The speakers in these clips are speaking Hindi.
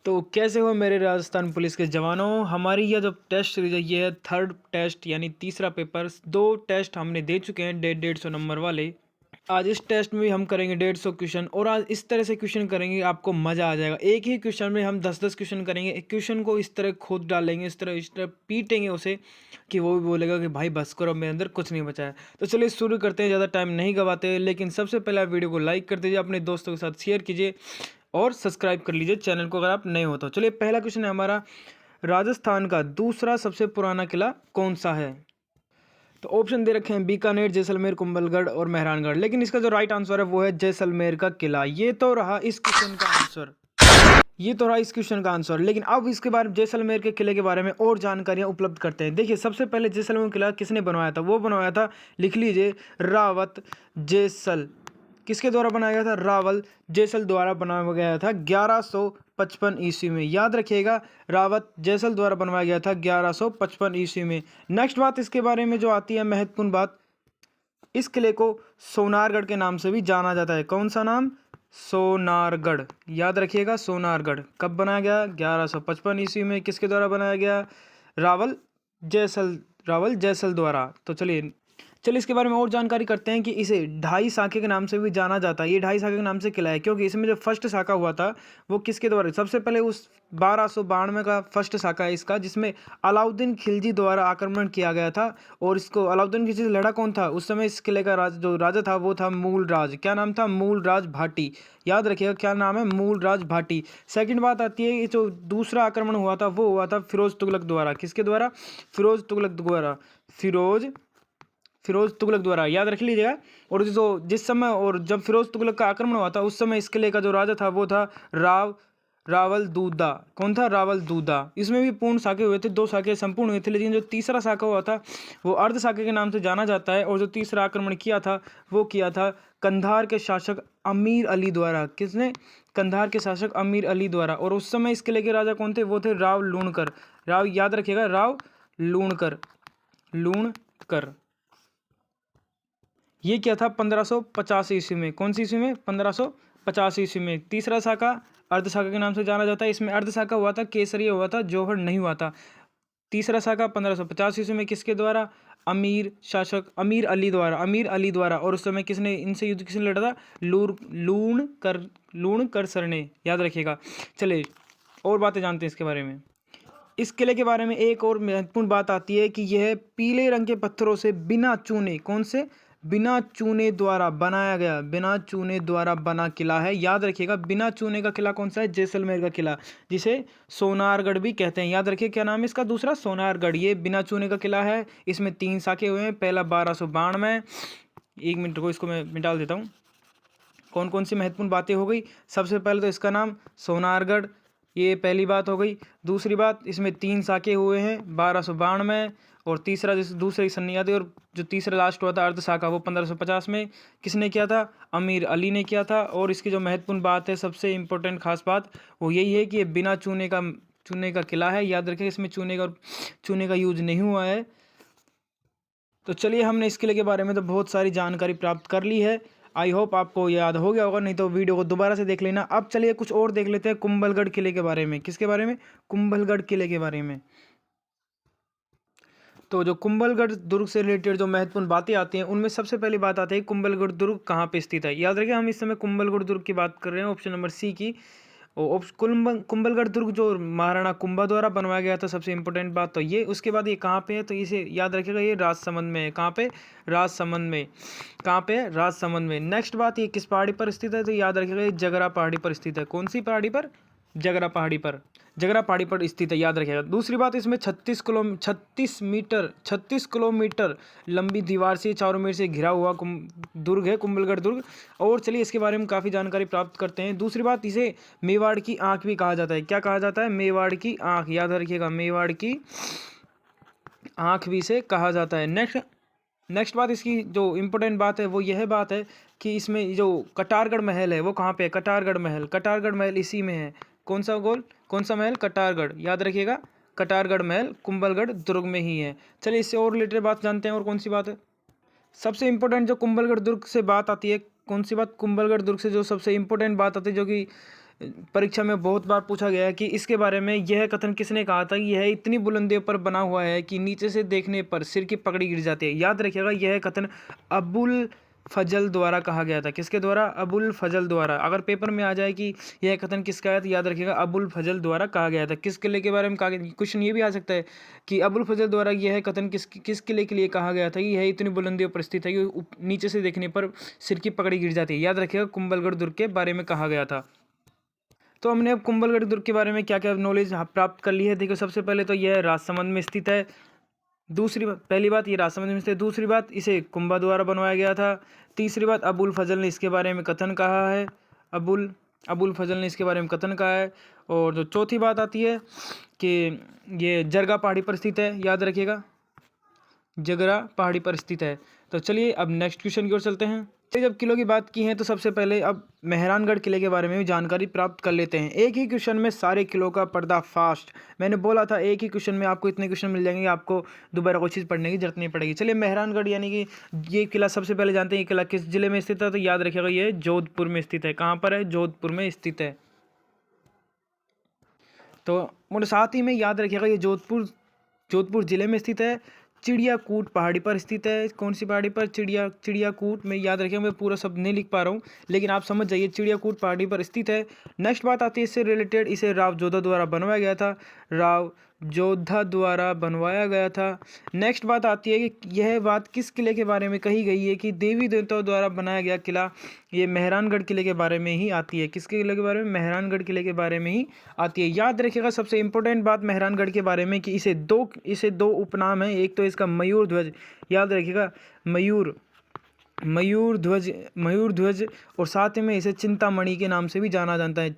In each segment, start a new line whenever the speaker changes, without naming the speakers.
तो कैसे हो मेरे राजस्थान पुलिस के जवानों। हमारी यह जो टेस्ट सीरीज है ये है थर्ड टेस्ट यानी तीसरा पेपर। 2 टेस्ट हमने दे चुके हैं 150 नंबर वाले। आज इस टेस्ट में भी हम करेंगे 150 क्वेश्चन और आज इस तरह से क्वेश्चन करेंगे आपको मज़ा आ जाएगा। एक ही क्वेश्चन में हम 10-10 क्वेश्चन करेंगे। एक क्वेश्चन को इस तरह खोद डालेंगे, इस तरह पीटेंगे उसे कि वो भी बोलेगा कि भाई बस करो, मेरे अंदर कुछ नहीं बचा है। तो चलिए शुरू करते हैं, ज़्यादा टाइम नहीं गवाते। लेकिन सबसे पहले आप वीडियो को लाइक कर दीजिए, अपने दोस्तों के साथ शेयर कीजिए और सब्सक्राइब कर लीजिए चैनल को अगर आप नए हो तो। चलिए पहला क्वेश्चन है हमारा, राजस्थान का दूसरा सबसे पुराना किला कौन सा है। तो ऑप्शन दे रखे हैं बीकानेर, जैसलमेर, कुंभलगढ़ और मेहरानगढ़। लेकिन इसका जो राइट आंसर है वो है जैसलमेर का किला। ये तो रहा इस क्वेश्चन का आंसर, ये तो रहा इस क्वेश्चन का आंसर। लेकिन अब इसके बारे में, जैसलमेर के किले के बारे में और जानकारियां उपलब्ध करते हैं। देखिए सबसे पहले जैसलमेर किला किसने बनवाया था, वो बनवाया था, लिख लीजिए, रावत जैसल। किसके द्वारा बनाया गया था, रावल जैसल द्वारा बनाया गया था 1155 ईस्वी में। याद रखिएगा, रावत जैसल द्वारा बनवाया गया था 1155 ईस्वी में। नेक्स्ट बात इसके बारे में जो आती है महत्वपूर्ण बात, इस किले को सोनारगढ़ के नाम से भी जाना जाता है। कौन सा नाम, सोनारगढ़। याद रखिएगा सोनारगढ़। कब बनाया गया, 1155 ईस्वी में। किसके द्वारा बनाया गया, रावल जैसल द्वारा। तो चलिए इसके बारे में और जानकारी करते हैं कि इसे ढाई शाखे के नाम से भी जाना जाता है। ये ढाई शाखे के नाम से किला है क्योंकि इसमें जो फर्स्ट शाखा हुआ था वो किसके द्वारा, सबसे पहले उस 1292 का फर्स्ट शाखा है इसका, जिसमें अलाउद्दीन खिलजी द्वारा आक्रमण किया गया था। और इसको अलाउद्दीन खिलजी से लड़ा कौन था उस समय, इस किले का जो राजा था वो था मूलराज। क्या नाम था, मूलराज भाटी। याद रखिएगा क्या नाम है, मूलराज भाटी। सेकंड बात आती है कि जो दूसरा आक्रमण हुआ था वो हुआ था फिरोज तुगलक द्वारा। किसके द्वारा, फिरोज तुगलक द्वारा, फिरोज तुगलक द्वारा। याद रख लीजिएगा। और जो जिस समय और जब फिरोज तुगलक का आक्रमण हुआ था उस समय इस किले का जो राजा था वो था रावल दूदा। कौन था, रावल दूदा। इसमें भी पूर्ण शाखे हुए थे, 2 शाखे संपूर्ण हुए थे। लेकिन जो तीसरा शाखा हुआ था वो अर्ध शाखे के नाम से जाना जाता है। और जो तीसरा आक्रमण किया था वो किया था कंधार के शासक अमीर अली द्वारा। किसने, कंधार के शासक अमीर अली द्वारा। और उस समय इस किले के राजा कौन थे, वो थे राव लूणकर। राव, याद रखिएगा, राव लूणकर। ये क्या था 1550 ईस्वी में। कौन सी ईस्वी में, 1550 ईस्वी में। तीसरा शाखा अर्ध शाखा के नाम से जाना जाता है। इसमें अर्ध शाखा हुआ था, केसरिया हुआ था, जौहर नहीं हुआ था। तीसरा शाखा 1550 ईस्वी में किसके द्वारा, शासक अमीर अली द्वारा। और उस समय किसने इनसे युद्ध किसने लड़ा था, लूणकर सर ने। याद रखिएगा। चलिए और बातें जानते हैं इसके बारे में। इस किले के बारे में एक और महत्वपूर्ण बात आती है कि यह पीले रंग के पत्थरों से बिना चूने, कौन से, बिना चूने द्वारा बनाया गया, बिना चूने द्वारा बना किला है। याद रखिएगा, बिना चूने का किला कौन सा है, जैसलमेर का किला, जिसे सोनारगढ़ भी कहते हैं। याद रखिए क्या नाम है इसका दूसरा, सोनारगढ़। ये बिना चूने का किला है। इसमें 3 शाखे हुए हैं। पहला 1292, 1 मिनट को इसको मैं मिटा देता हूँ। कौन कौन सी महत्वपूर्ण बातें हो गई, सबसे पहले तो इसका नाम सोनारगढ़, ये पहली बात हो गई। दूसरी बात, इसमें 3 शाखे हुए हैं 1292। और तीसरा जैसे दूसरे सन्नी आती, और जो तीसरा लास्ट हुआ था अर्ध शाखा वो 1550 में किसने किया था, अमीर अली ने किया था। और इसकी जो महत्वपूर्ण बात है, सबसे इम्पोर्टेंट खास बात वो यही है कि ये बिना चूने का किला है। याद रखें इसमें चूने का यूज नहीं हुआ है। तो चलिए हमने इस किले के बारे में तो बहुत सारी जानकारी प्राप्त कर ली है। आई होप आपको याद हो गया होगा, नहीं तो वीडियो को दोबारा से देख लेना। अब चलिए कुछ और देख लेते हैं कुंभलगढ़ किले के बारे में। किसके बारे में, कुंभलगढ़ किले के बारे में। तो जो कुंभलगढ़ दुर्ग से रिलेटेड जो महत्वपूर्ण बातें आती हैं उनमें सबसे पहली बात आती है कुंभलगढ़ दुर्ग कहाँ पे स्थित है। याद रखिए हम इस समय कुंभलगढ़ दुर्ग की बात कर रहे हैं, ऑप्शन नंबर सी की। कुंभलगढ़ दुर्ग जो महाराणा कुंभा द्वारा बनवाया गया था, सबसे इंपॉर्टेंट बात तो ये। उसके बाद ये कहाँ पे है, तो इसे याद रखिएगा, ये राजसमंद में है। कहाँ पे, राजसमंद में। कहाँ पे है, राजसमंद में। नेक्स्ट बात, ये किस पहाड़ी पर स्थित है, तो याद रखिएगा ये जगरा पहाड़ी पर स्थित है। कौन सी पहाड़ी पर, जगरा पहाड़ी पर स्थित है। याद रखिएगा। दूसरी बात, इसमें 36 किलोमीटर लंबी दीवार से चारों मेर से घिरा हुआ दुर्ग है कुंभलगढ़ दुर्ग। और चलिए इसके बारे में काफ़ी जानकारी प्राप्त करते हैं। दूसरी बात, इसे मेवाड़ की आंख भी कहा जाता है। क्या कहा जाता है, मेवाड़ की आंख। याद रखिएगा, मेवाड़ की आंख भी इसे कहा जाता है। नेक्स्ट बात, इसकी जो इम्पोर्टेंट बात है वो यह बात है कि इसमें जो कटारगढ़ महल है वो कहाँ पे है, कटारगढ़ महल इसी में है। कौन सा महल, कटारगढ़। याद रखिएगा, कटारगढ़ महल कुंभलगढ़ दुर्ग में ही है। चलिए इससे और रिलेटेड बात जानते हैं। और कौन सी बात है, सबसे इंपॉर्टेंट जो कुंभलगढ़ दुर्ग से बात आती है, कौन सी बात, कुंभलगढ़ दुर्ग से जो सबसे इंपॉर्टेंट बात आती है, जो कि परीक्षा में बहुत बार पूछा गया है कि इसके बारे में यह कथन किसने कहा था, यह इतनी बुलंदियों पर बना हुआ है कि नीचे से देखने पर सिर की पगड़ी गिर जाती है। याद रखिएगा, यह कथन अबुल फजल द्वारा कहा गया था। किसके द्वारा? अबुल फजल द्वारा। अगर पेपर में आ जाए कि यह कथन किसका है तो याद रखिएगा अबुल फजल द्वारा कहा गया था। किस किले के बारे में कहा गया? क्वेश्चन ये भी आ सकता है कि अबुल फजल द्वारा यह कथन किस किले के लिए कहा गया था कि यह इतनी बुलंदियों पर स्थित है कि नीचे से देखने पर सिर की पगड़ी गिर जाती है। याद रखिएगा, कुंभलगढ़ दुर्ग के बारे में कहा गया था। तो हमने अब कुंभलगढ़ दुर्ग के बारे में क्या क्या नॉलेज प्राप्त कर ली है। देखो, सबसे पहले तो यह राजसमंद में स्थित है। पहली बात ये राजसमंद में स्थित है। दूसरी बात, इसे कुंभा द्वारा बनवाया गया था। तीसरी बात, अबुल फजल ने इसके बारे में कथन कहा है। अबुल फजल ने इसके बारे में कथन कहा है। और जो चौथी बात आती है कि ये जरगा पहाड़ी पर स्थित है। याद रखिएगा, जगरा पहाड़ी पर स्थित है। तो चलिए अब नेक्स्ट क्वेश्चन की ओर चलते हैं। तो जब किलों की बात की है तो सबसे पहले अब मेहरानगढ़ किले के बारे में भी जानकारी प्राप्त कर लेते हैं। एक ही क्वेश्चन में सारे किलों का पर्दाफाश। मैंने बोला था एक ही क्वेश्चन में आपको इतने क्वेश्चन मिल जाएंगे, आपको दोबारा कोई चीज़ पढ़ने की जरूरत नहीं पड़ेगी। चलिए, मेहरानगढ़ यानी कि ये किला सबसे पहले जानते हैं। ये किला किस जिले में स्थित है? तो याद रखिएगा, ये जोधपुर में स्थित है। कहाँ पर है? जोधपुर में स्थित है। तो और साथ ही में याद रखिएगा, ये जोधपुर जिले में स्थित है। चिड़ियाकूट पहाड़ी पर स्थित है। कौन सी पहाड़ी पर? चिड़ियाकूट में। याद रखिएगा, मैं पूरा शब्द नहीं लिख पा रहा हूँ, लेकिन आप समझ जाइए, चिड़ियाकूट पहाड़ी पर स्थित है। नेक्स्ट बात आती है इससे रिलेटेड, इसे राव जोधा द्वारा बनवाया गया था। राव जोधा द्वारा बनवाया गया था। नेक्स्ट बात आती है कि यह बात किस किले के बारे में कही गई है कि देवी देवताओं द्वारा बनाया गया किला। ये मेहरानगढ़ किले के बारे में ही आती है। किसके किले के बारे में? मेहरानगढ़ किले के बारे में ही आती है। याद रखिएगा, सबसे इंपॉर्टेंट बात मेहरानगढ़ के बारे में कि इसे दो उपनाम है। एक तो इसका मयूर ध्वज, याद रखिएगा, मयूर ध्वज, और साथ में इसे चिंतामणि के नाम से भी जाना जाता है।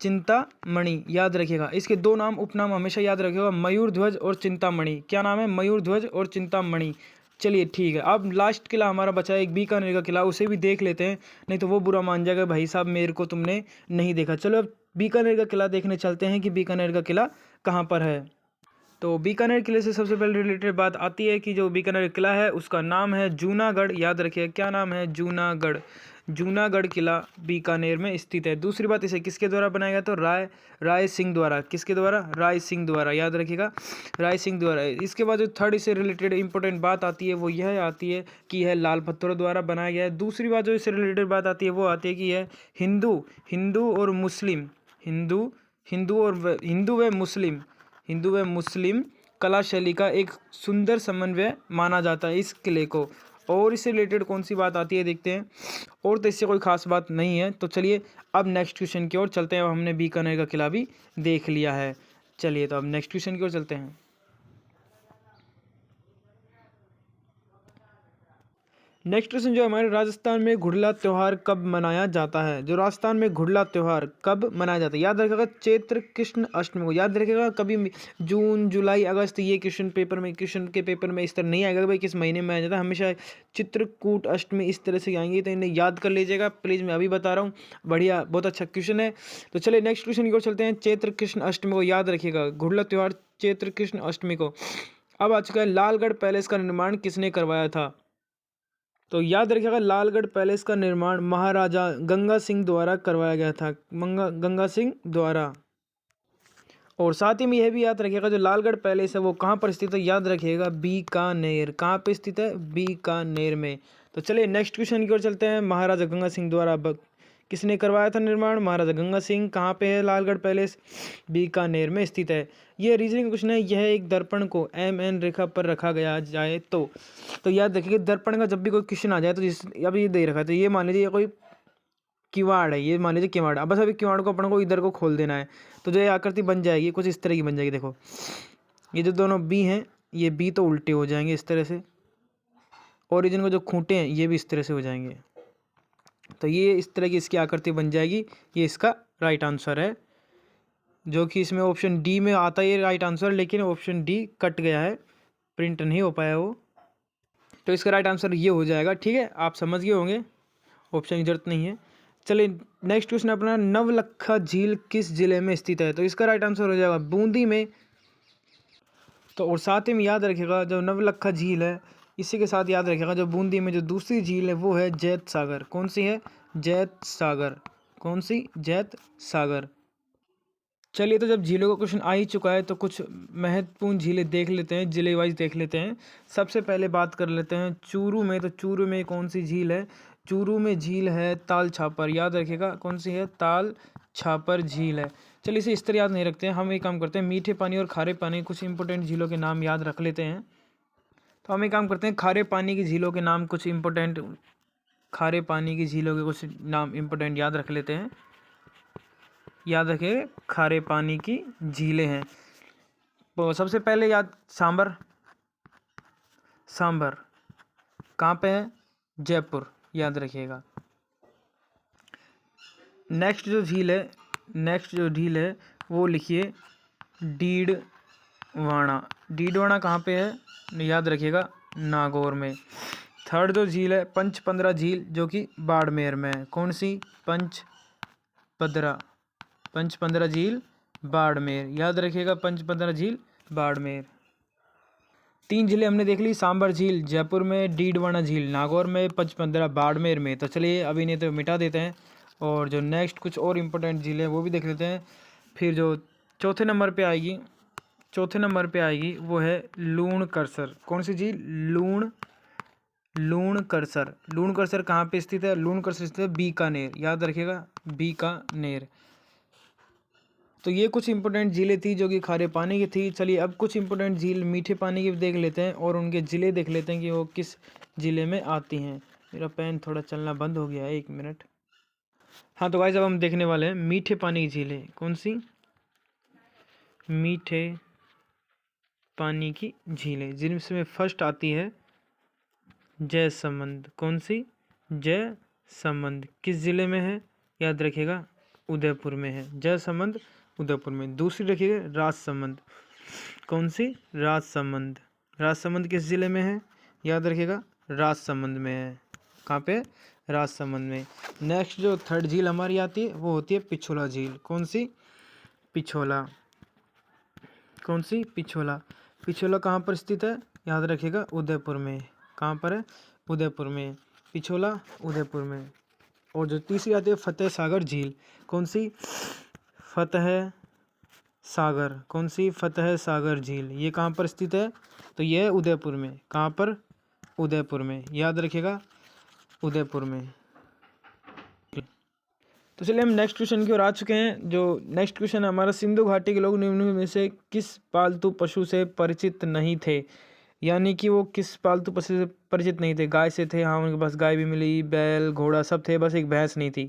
चिंतामणि, याद रखिएगा। इसके दो नाम, उपनाम हमेशा याद रखिएगा, मयूर ध्वज और चिंतामणि। क्या नाम है? मयूर ध्वज और चिंतामणि। चलिए ठीक है, अब लास्ट किला हमारा बचा है एक बीकानेर का किला, उसे भी देख लेते हैं, नहीं तो वो बुरा मान जाएगा भाई साहब मेरे को तुमने नहीं देखा। चलो अब बीकानेर का किला देखने चलते हैं कि बीकानेर का किला कहाँ पर है। तो बीकानेर किले से सबसे पहले रिलेटेड बात आती है कि जो बीकानेर किला है उसका नाम है जूनागढ़। याद रखिए, क्या नाम है? जूनागढ़ किला बीकानेर में स्थित है। दूसरी बात, इसे किसके द्वारा बनाया गया? तो राय सिंह द्वारा। किसके द्वारा? राय सिंह द्वारा। याद रखिएगा, राय सिंह द्वारा। इसके बाद जो थर्ड इससे रिलेटेड इंपॉर्टेंट बात आती है वो यह आती है कि यह लाल पत्थरों द्वारा बनाया गया है। दूसरी बात जो इससे रिलेटेड बात आती है वो आती है कि यह हिंदू व मुस्लिम कला शैली का एक सुंदर समन्वय माना जाता है इस किले को। और इससे रिलेटेड कौन सी बात आती है देखते हैं। और तो इससे कोई खास बात नहीं है। तो चलिए अब नेक्स्ट क्वेश्चन की ओर चलते हैं। अब हमने बीकानेर का किला भी देख लिया है। चलिए तो अब नेक्स्ट क्वेश्चन की ओर चलते हैं। नेक्स्ट क्वेश्चन जो हमारे, राजस्थान में घुड़ला त्यौहार कब मनाया जाता है? जो राजस्थान में घुड़ला त्यौहार कब मनाया जाता है? याद रखिएगा, चैत्र कृष्ण अष्टमी को। याद रखिएगा, कभी जून जुलाई अगस्त ये क्वेश्चन के पेपर में इस तरह नहीं आएगा भाई किस महीने में आ जाता है। हमेशा चित्रकूट अष्टमी इस तरह से आएंगे, तो इन्हें याद कर लीजिएगा प्लीज़, मैं अभी बता रहा हूँ। बढ़िया, बहुत अच्छा क्वेश्चन है। तो चलिए नेक्स्ट क्वेश्चन की ओर चलते हैं। चैत्र कृष्ण अष्टमी को याद रखिएगा, घुड़ला त्यौहार चैत्र कृष्ण अष्टमी को। अब आ चुका है, लालगढ़ पैलेस का निर्माण किसने करवाया था? तो याद रखिएगा, लालगढ़ पैलेस का निर्माण महाराजा गंगा सिंह द्वारा करवाया गया था। गंगा सिंह द्वारा। और साथ ही में यह भी याद रखिएगा, जो लालगढ़ पैलेस है वो कहाँ पर स्थित है? याद रखिएगा, बीकानेर। कहाँ पे स्थित है? बीकानेर में। तो चलिए नेक्स्ट क्वेश्चन की ओर चलते हैं। महाराजा गंगा सिंह द्वारा किसने करवाया था निर्माण? महाराजा गंगा सिंह। कहाँ पे है लालगढ़ पैलेस? बीकानेर में स्थित है। ये रीजनिंग क्वेश्चन है। यह एक दर्पण को MN रेखा पर रखा गया जाए तो याद रखिए, दर्पण का जब भी कोई क्वेश्चन आ जाए तो अब ये दे रखा है, तो ये मान लीजिए कोई किवाड़ है, ये मान लीजिए किवाड़। अब बस अभी किवाड़ को अपन को इधर को खोल देना है, तो जो ये आकृति बन जाएगी कुछ इस तरह की बन जाएगी। देखो, ये जो दोनों बी हैं, ये बी तो उल्टे हो जाएंगे इस तरह से, और जिनको जो खूंटे हैं ये भी इस तरह से हो जाएंगे। तो ये इस तरह की इसकी आकृति बन जाएगी। ये इसका राइट आंसर है, जो कि इसमें ऑप्शन डी में आता है ये राइट आंसर, लेकिन ऑप्शन डी कट गया है, प्रिंट नहीं हो पाया वो। तो इसका राइट आंसर ये हो जाएगा। ठीक है, आप समझ गए होंगे, ऑप्शन की जरूरत नहीं है। चलिए नेक्स्ट क्वेश्चन अपना, नवलखा झील किस जिले में स्थित है? तो इसका राइट आंसर हो जाएगा बूंदी में। तो और साथ ही में याद रखिएगा, जो नवलखा झील है इसी के साथ याद रखिएगा, जो बूंदी में जो दूसरी झील है वो है जैत सागर। कौन सी है? जैत सागर। कौन सी? जैत सागर। चलिए, तो जब झीलों का क्वेश्चन आ ही चुका है तो कुछ महत्वपूर्ण झीलें देख लेते हैं, जिले वाइज देख लेते हैं। सबसे पहले बात कर लेते हैं चूरू में। तो चूरू में कौन सी झील है? चूरू में झील है ताल छापर, याद रखिएगा कौन सी है? ताल छापर झील है। चलिए, इसे इस तरह याद नहीं रखते हैं, हम एक काम करते हैं, मीठे पानी और खारे पानी कुछ इंपॉर्टेंट झीलों के नाम याद रख लेते हैं। तो हम एक काम करते हैं, खारे पानी की झीलों के नाम कुछ इंपॉर्टेंट, खारे पानी की झीलों के कुछ नाम इंपॉर्टेंट याद रख लेते हैं। याद रखें, खारे पानी की झीलें हैं। तो सबसे पहले याद, सांबर। सांबर कहाँ पे है? जयपुर, याद रखिएगा। नेक्स्ट जो झील है वो लिखिए डीडवाना। डीडवाना कहाँ पे है? याद रखिएगा, नागौर में। थर्ड जो झील है पंचपंद्रा झील, जो कि बाड़मेर में है। कौन सी? पंचपंद्रा झील बाड़मेर, याद रखिएगा, पंचपंद्रा झील बाड़मेर। 3 जिले हमने देख ली, सांबर झील जयपुर में, डीडवाना झील नागौर में, पंचपंद्रा बाड़मेर में। तो चलिए अभी नहीं तो मिटा देते हैं, और जो नेक्स्ट कुछ और इम्पोर्टेंट झील है वो भी देख लेते हैं। फिर जो चौथे नंबर पे आएगी वो है लूणकरसर। कौन सी झील? लूणकरसर। लूणकरसर कहाँ पे स्थित है? लूणकरसर स्थित है बीकानेर, याद रखिएगा, बीकानेर। तो ये कुछ इंपॉर्टेंट झीलें थी जो कि खारे पानी की थी। चलिए अब कुछ इंपॉर्टेंट झील मीठे पानी की देख लेते हैं और उनके ज़िले देख लेते हैं कि वो किस ज़िले में आती हैं। मेरा पेन थोड़ा चलना बंद हो गया है, 1 मिनट। हाँ, तो गाइस अब हम देखने वाले हैं मीठे पानी की झीलें। कौन सी? मीठे पानी की झीलें, जिनमें फर्स्ट आती है जयसमंद। कौन सी? जयसमंद। किस ज़िले में है? याद रखिएगा, उदयपुर में है। जयसमंद उदयपुर में। दूसरी रखिएगा राजसमंद। कौन सी? राजसमंद। राजसमंद किस ज़िले में है? याद रखिएगा, राजसमंद में है। कहाँ पे? राजसमंद में। नेक्स्ट जो थर्ड झील हमारी आती है वो होती है पिछोला झील। कौन सी? पिछोला। कौन सी? पिछोला। पिछोला कहाँ पर स्थित है? याद रखिएगा, उदयपुर में। कहाँ पर है? उदयपुर में। पिछोला उदयपुर में। और जो तीसरी आती है फतेह सागर झील। कौन सी? फतेह सागर। कौन सी? फतेह सागर झील। ये कहाँ पर स्थित है? तो ये है उदयपुर में। कहाँ पर? उदयपुर में, याद रखिएगा, उदयपुर में। तो चलिए हम नेक्स्ट क्वेश्चन की ओर आ चुके हैं। जो नेक्स्ट क्वेश्चन है हमारा, सिंधु घाटी के लोग निम्न में से किस पालतू पशु से परिचित नहीं थे? यानी कि वो किस पालतू पशु से परिचित नहीं थे? गाय से थे, हाँ उनके पास गाय भी मिली, बैल घोड़ा सब थे, बस एक भैंस नहीं थी,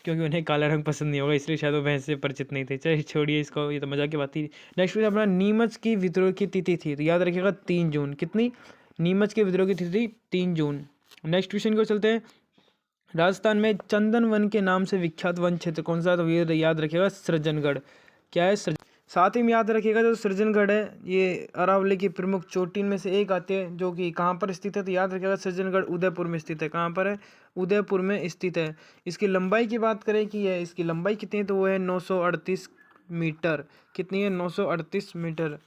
क्योंकि उन्हें काला रंग पसंद नहीं होगा, इसलिए शायद वो भैंस से परिचित नहीं थे। चलिए छोड़िए इसको, ये तो मजाक की बात थी। नेक्स्ट क्वेश्चन अपना, नीमच की विद्रोह की तिथि थी, तो याद रखिएगा 3 जून। कितनी? नीमच के विद्रोह की तिथि 3 जून। नेक्स्ट क्वेश्चन को चलते हैं। राजस्थान में चंदन वन के नाम से विख्यात वन क्षेत्र कौन सा? तो ये याद रखिएगा, सृजनगढ़। क्या है? साथ ही में याद रखिएगा, जो सृजनगढ़ है ये अरावली की प्रमुख चोटियों में से एक आती है, जो कि कहाँ पर स्थित है? तो याद रखिएगा, सृजनगढ़ उदयपुर में स्थित है। कहाँ पर है? उदयपुर में स्थित है। इसकी लंबाई की बात करें कि है इसकी लंबाई कितनी है, तो वो है 938 मीटर। कितनी है? 938 मीटर।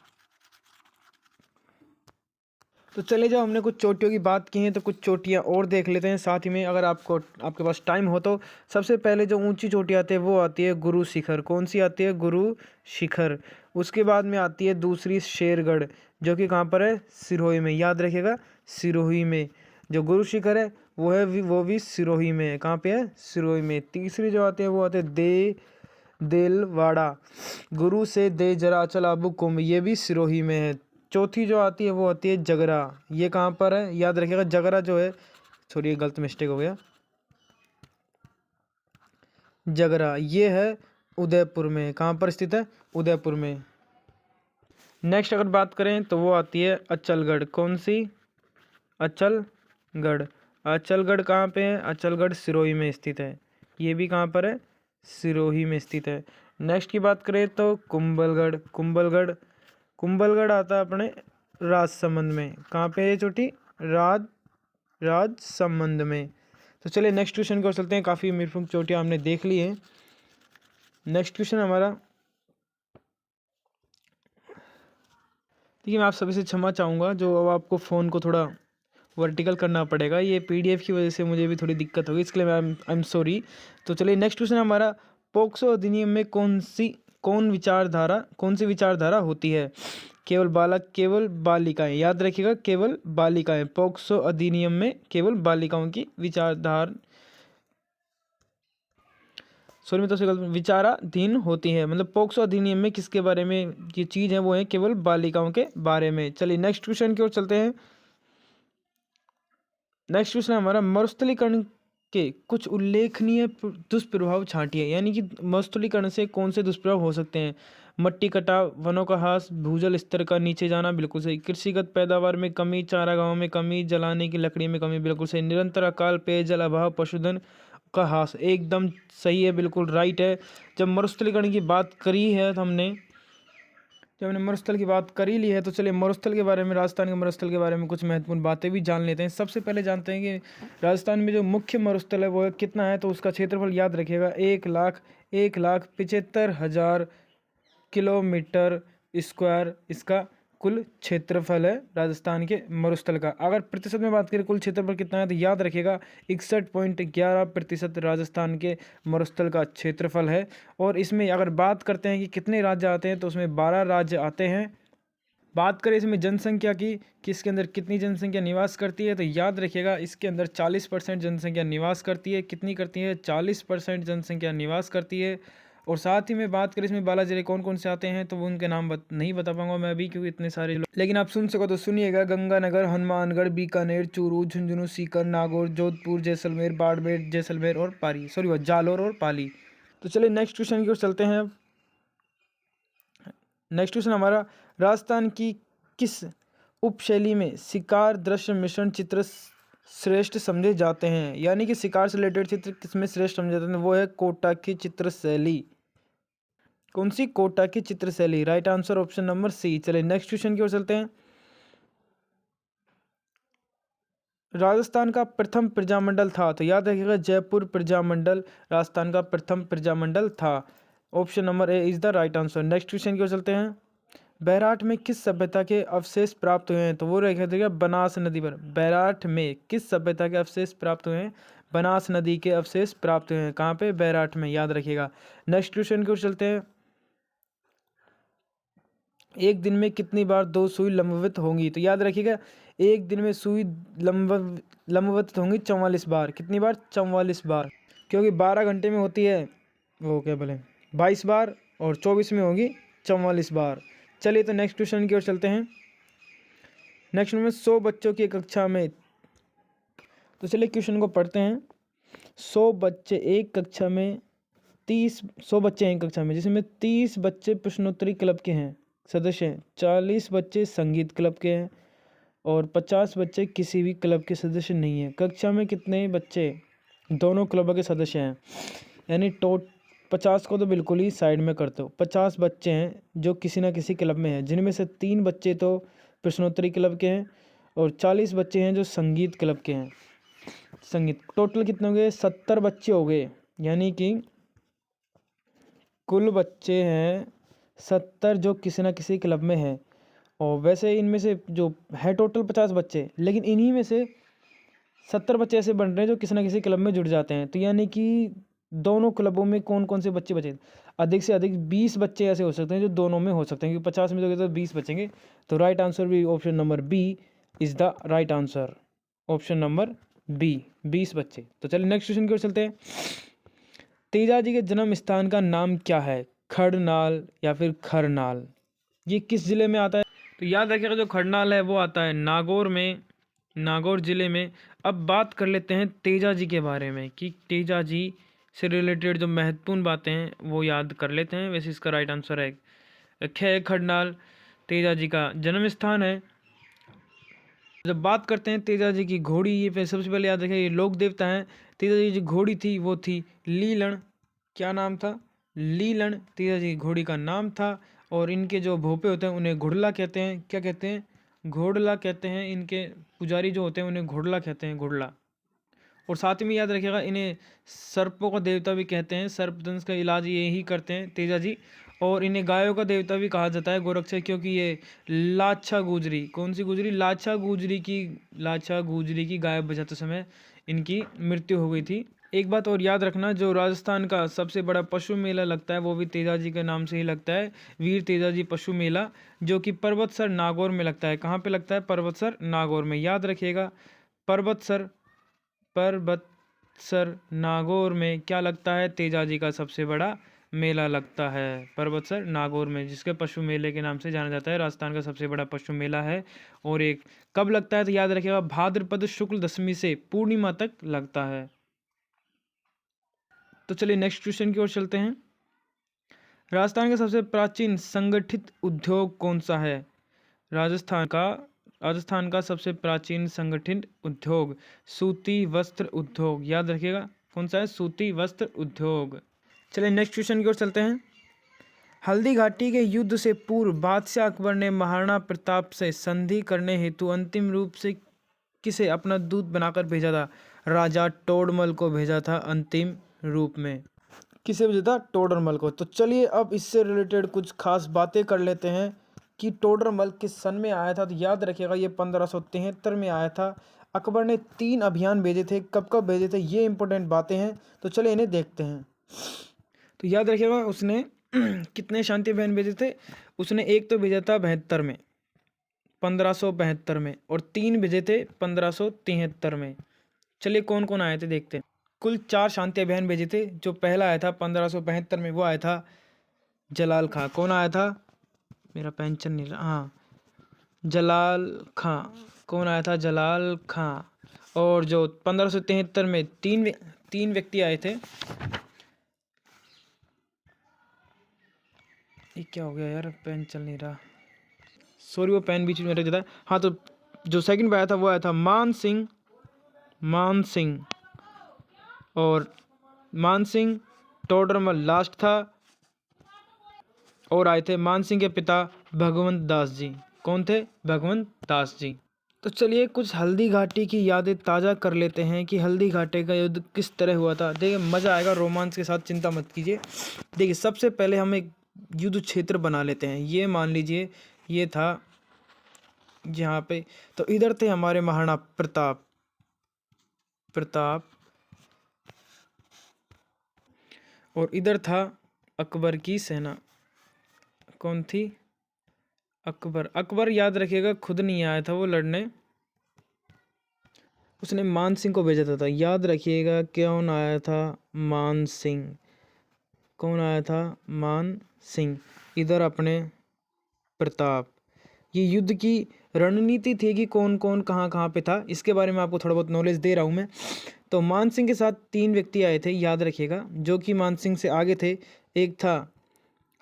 तो चलिए, जब हमने कुछ चोटियों की बात की है तो कुछ चोटियाँ और देख लेते हैं साथ ही में, अगर आपके पास टाइम हो तो। सबसे पहले जो ऊंची चोटी आती है वो आती है गुरु शिखर। कौन सी आती है? गुरु शिखर। उसके बाद में आती है दूसरी शेरगढ़, जो कि कहाँ पर है? सिरोही में, याद रखिएगा, सिरोही में। जो गुरु शिखर है वो भी सिरोही में है। कहाँ पे है? सिरोही में। तीसरी जो आती है वो आती है देलवाड़ा। गुरु से दे जरा अचल आबू कुंभ, ये भी सिरोही में है। चौथी जो आती है वो आती है जगरा। ये कहाँ पर है? याद रखिएगा, जगरा जो है, छोड़िए गलत मिस्टेक हो गया, जगरा ये है उदयपुर में। कहाँ पर स्थित है? उदयपुर में। नेक्स्ट अगर बात करें तो वो आती है अचलगढ़। कौन सी? अचलगढ़। अचलगढ़ कहाँ पे है? अचलगढ़ सिरोही में स्थित है। ये भी कहाँ पर है? सिरोही में स्थित है। नेक्स्ट की बात करें तो कुंभलगढ़ आता है अपने राजसमंद में। कहाँ पे है ये चोटी? राजसमंद में। तो चलिए नेक्स्ट क्वेश्चन को चलते हैं। काफ़ी महत्वपूर्ण चोटियाँ हमने देख ली हैं। नेक्स्ट क्वेश्चन हमारा, देखिए मैं आप सभी से क्षमा चाहूँगा, जो अब आपको फ़ोन को थोड़ा वर्टिकल करना पड़ेगा, ये पीडीएफ की वजह से मुझे भी थोड़ी दिक्कत होगी, इसके लिए आई एम सॉरी। तो चलिए नेक्स्ट क्वेश्चन हमारा, पोक्सो अधिनियम में कौन सी विचारधारा होती है? केवल बालक, केवल बालिकाएं, याद रखिएगा केवल बालिकाएं। पोक्सो अधिनियम में केवल बालिकाओं की विचाराधीन होती है, मतलब पोक्सो अधिनियम में किसके बारे में ये चीज़ है, वो है केवल बालिकाओं के बारे में। चलिए नेक्स्ट क्वेश्चन की ओर चलते हैं। नेक्स्ट क्वेश्चन हमारा, मरुस्थलीकरण के कुछ उल्लेखनीय दुष्प्रभाव छांटिए, यानी कि मरुस्थलीकरण से कौन से दुष्प्रभाव हो सकते हैं? मट्टी कटाव, वनों का ह्रास, भूजल स्तर का नीचे जाना, बिल्कुल सही। कृषिगत पैदावार में कमी, चारागाहों में कमी, जलाने की लकड़ी में कमी, बिल्कुल सही। निरंतर अकाल, पेयजल अभाव, पशुधन का ह्रास, एकदम सही है, बिल्कुल राइट है। जब मरुस्थलीकरण की बात करी है जब हमने मरुस्थल की बात कर ही ली है, तो चलिए मरुस्थल के बारे में, राजस्थान के मरुस्थल के बारे में कुछ महत्वपूर्ण बातें भी जान लेते हैं। सबसे पहले जानते हैं कि राजस्थान में जो मुख्य मरुस्थल है वो कितना है, तो उसका क्षेत्रफल याद रखिएगा 1,75,000 किलोमीटर स्क्वायर इसका कुल क्षेत्रफल है राजस्थान के मरुस्थल का। अगर प्रतिशत में बात करें कुल क्षेत्रफल कितना है, तो याद रखिएगा 61.11% राजस्थान के मरुस्थल का क्षेत्रफल है। और इसमें अगर बात करते हैं कि कितने राज्य आते हैं, तो उसमें 12 राज्य आते हैं। बात करें इसमें जनसंख्या की, कि इसके अंदर कितनी जनसंख्या निवास करती है, तो याद रखिएगा इसके अंदर 40% जनसंख्या निवास करती है। कितनी करती है? 40% जनसंख्या निवास करती है। और साथ ही में बात करें इसमें 12 जिले कौन कौन से आते हैं, तो वो उनके नाम नहीं बता पाऊंगा मैं अभी, क्योंकि इतने सारे लोग, लेकिन आप सुन सको तो सुनिएगा। गंगानगर, हनुमानगढ़, बीकानेर, चूरू, झुंझुनू, सीकर, नागौर, जोधपुर, जैसलमेर, बाड़मेर, जैसलमेर और पाली, सॉरी जालोर और पाली। तो चलिए नेक्स्ट क्वेश्चन की ओर चलते हैं। नेक्स्ट क्वेश्चन हमारा, राजस्थान की किस उपशैली में शिकार दृश्य मिश्रण चित्र श्रेष्ठ समझे जाते हैं? यानी कि शिकार से रिलेटेड चित्र किसमें श्रेष्ठ समझे जाते हैं? वो है कोटा की चित्र शैली। कौन सी? कोटा की चित्र शैली, right answer option number C. चलिए नेक्स्ट क्वेश्चन की ओर चलते हैं। राजस्थान का प्रथम प्रजामंडल था, तो याद रखिएगा जयपुर प्रजामंडल राजस्थान का प्रथम प्रजामंडल था। Option number A is the right answer. Next question की ओर चलते हैं। बैराठ में किस सभ्यता के अवशेष प्राप्त हुए हैं? तो वो रखिएगा बनास नदी पर। बैराठ में किस सभ्यता के अवशेष प्राप्त हुए हैं? बनास नदी के अवशेष प्राप्त हुए हैं। कहाँ पे? बैराठ में, याद रखिएगा। नेक्स्ट क्वेश्चन की ओर चलते हैं। एक दिन में कितनी बार 2 सुई लंबवत होंगी? तो याद रखिएगा एक दिन में सुई लंबवत होंगी 44 बार। कितनी बार? 44 बार, क्योंकि 12 घंटे में होती है वो क्या बोले 22 बार, और 24 में होगी 44 बार। चलिए तो नेक्स्ट क्वेश्चन की ओर चलते हैं। नेक्स्ट में 100 बच्चों की कक्षा में, तो चलिए क्वेश्चन को पढ़ते हैं। 100 बच्चे एक कक्षा में, 100 बच्चे हैं एक कक्षा में, जिसमें 30 बच्चे प्रश्नोत्तरी क्लब के हैं सदस्य हैं, 40 बच्चे संगीत क्लब के हैं और 50 बच्चे किसी भी क्लब के सदस्य नहीं हैं। कक्षा में कितने बच्चे दोनों क्लबों के सदस्य हैं? यानी 50 को तो बिल्कुल ही साइड में करते हो। 50 बच्चे हैं जो किसी ना किसी क्लब में हैं, जिनमें से 3 बच्चे तो प्रश्नोत्तरी क्लब के हैं और 40 बच्चे हैं जो संगीत क्लब के हैं। संगीत टोटल कितने हो गए? 70 बच्चे हो गए, यानी कि कुल बच्चे हैं 70 जो किसी ना किसी क्लब में हैं। और वैसे इनमें से जो है टोटल 50 बच्चे, लेकिन इन्हीं में से 70 बच्चे ऐसे बन रहे हैं जो किसी ना किसी क्लब में जुड़ जाते हैं। तो यानी कि दोनों क्लबों में कौन कौन से बच्चे बचे? अधिक से अधिक 20 बच्चे ऐसे हो सकते हैं जो दोनों में हो सकते हैं, क्योंकि 50 में तो 20 बचेंगे। तो राइट आंसर भी option number B is the right answer. Option number B, 20 बच्चे। तो चलिए नेक्स्ट क्वेश्चन की ओर चलते हैं। तेजाजी के जन्म स्थान का नाम क्या है? खड़नाल या फिर खरनाल? ये किस जिले में आता है? तो याद रखिएगा जो खड़नाल है वो आता है नागौर में, नागौर जिले में। अब बात कर लेते हैं तेजाजी के बारे में, कि तेजाजी से रिलेटेड जो महत्वपूर्ण बातें हैं वो याद कर लेते हैं। वैसे इसका राइट आंसर है खड़नाल तेजाजी का जन्म स्थान है। जब बात करते हैं तेजाजी की घोड़ी, ये फिर सबसे पहले याद रखें ये लोक देवता हैं। तेजाजी की घोड़ी थी वो थी लीलन। क्या नाम था? लीलन तेजाजी की घोड़ी का नाम था। और इनके जो भोपे होते हैं उन्हें घुड़ला कहते हैं। क्या कहते हैं? घोड़ला कहते हैं। इनके पुजारी जो होते हैं उन्हें घुड़ला कहते हैं, घुड़ला। और साथ में याद रखिएगा इन्हें सर्पों का देवता भी कहते हैं। सर्पदंश का इलाज ये ही करते हैं तेजाजी। और इन्हें गायों का देवता भी कहा जाता है गोरक्षक, क्योंकि ये लाछा गुजरी, कौन सी गुजरी, लाछा गुजरी की गाय बचाते समय इनकी मृत्यु हो गई थी। एक बात और याद रखना, जो राजस्थान का सबसे बड़ा पशु मेला लगता है वो भी तेजाजी के नाम से ही लगता है, वीर तेजाजी पशु मेला, जो कि पर्वतसर नागौर में लगता है। कहाँ पे लगता है? पर्वतसर नागौर में, याद रखिएगा। पर्वतसर नागौर में क्या लगता है? तेजाजी का सबसे बड़ा मेला लगता है पर्वतसर नागौर में, जिसके पशु मेले के नाम से जाना जाता है। राजस्थान का सबसे बड़ा पशु मेला है। और एक कब लगता है तो याद रखिएगा, भाद्रपद शुक्ल दशमी से पूर्णिमा तक लगता है। तो चलिए नेक्स्ट क्वेश्चन की ओर चलते हैं। राजस्थान का सबसे प्राचीन संगठित उद्योग कौन सा है? राजस्थान का सबसे प्राचीन संगठित उद्योग सूती वस्त्र उद्योग, याद रखिएगा कौन सा है? सूती वस्त्र उद्योग। चलिए नेक्स्ट क्वेश्चन की ओर चलते हैं। हल्दी घाटी के युद्ध से पूर्व बादशाह अकबर ने महाराणा प्रताप से संधि करने हेतु अंतिम रूप से किसे अपना दूत बनाकर भेजा था? राजा टोडरमल को भेजा था अंतिम रूप में। किसे भेजा था? टोडरमल को। तो चलिए अब इससे रिलेटेड कुछ खास बातें कर लेते हैं कि टोडरमल किस सन में आया था। तो याद रखिएगा ये 1573 में आया था। अकबर ने 3 अभियान भेजे थे, कब कब भेजे थे ये इंपॉर्टेंट बातें हैं, तो चलिए इन्हें देखते हैं। तो याद रखिएगा उसने कितने शांति अभियान भेजे थे? उसने एक तो भेजा था 72 में, 1572 में, और 3 भेजे थे 1573 में। चलिए कौन कौन आए थे देखते हैं। कुल 4 शांति अभियान भेजे थे। जो पहला आया था 1572 में, वो आया था जलाल खां। कौन आया था? मेरा पेन चल नहीं रहा, हाँ, जलाल खां। कौन आया था? जलाल खां। और जो 1573 में तीन व्यक्ति आए थे। ये क्या हो गया यार, पेन चल नहीं रहा, सॉरी, वो पेन बीच में रख देता है। हाँ, तो जो सेकंड पे आया था वो आया था मान सिंह, और मान सिंह। टोडरमल लास्ट था, और आए थे मान सिंह के पिता भगवंत दास जी। कौन थे? भगवंत दास जी। तो चलिए कुछ हल्दी घाटी की यादें ताज़ा कर लेते हैं कि हल्दी घाटी का युद्ध किस तरह हुआ था। देखिए मज़ा आएगा रोमांच के साथ, चिंता मत कीजिए। देखिए सबसे पहले हम एक युद्ध क्षेत्र बना लेते हैं। ये मान लीजिए ये था यहाँ पे, तो इधर थे हमारे महाराणा प्रताप, और इधर था अकबर की सेना। कौन थी? अकबर याद रखिएगा खुद नहीं आया था वो लड़ने, उसने मान सिंह को भेजा था। याद रखिएगा कौन आया था? मान सिंह। कौन आया था? मान सिंह। इधर अपने प्रताप। ये युद्ध की रणनीति थी कि कौन कौन कहाँ कहाँ पे था, इसके बारे में आपको थोड़ा बहुत नॉलेज दे रहा हूँ मैं। तो मान सिंह के साथ 3 व्यक्ति आए थे, याद रखिएगा, जो कि मान सिंह से आगे थे। एक था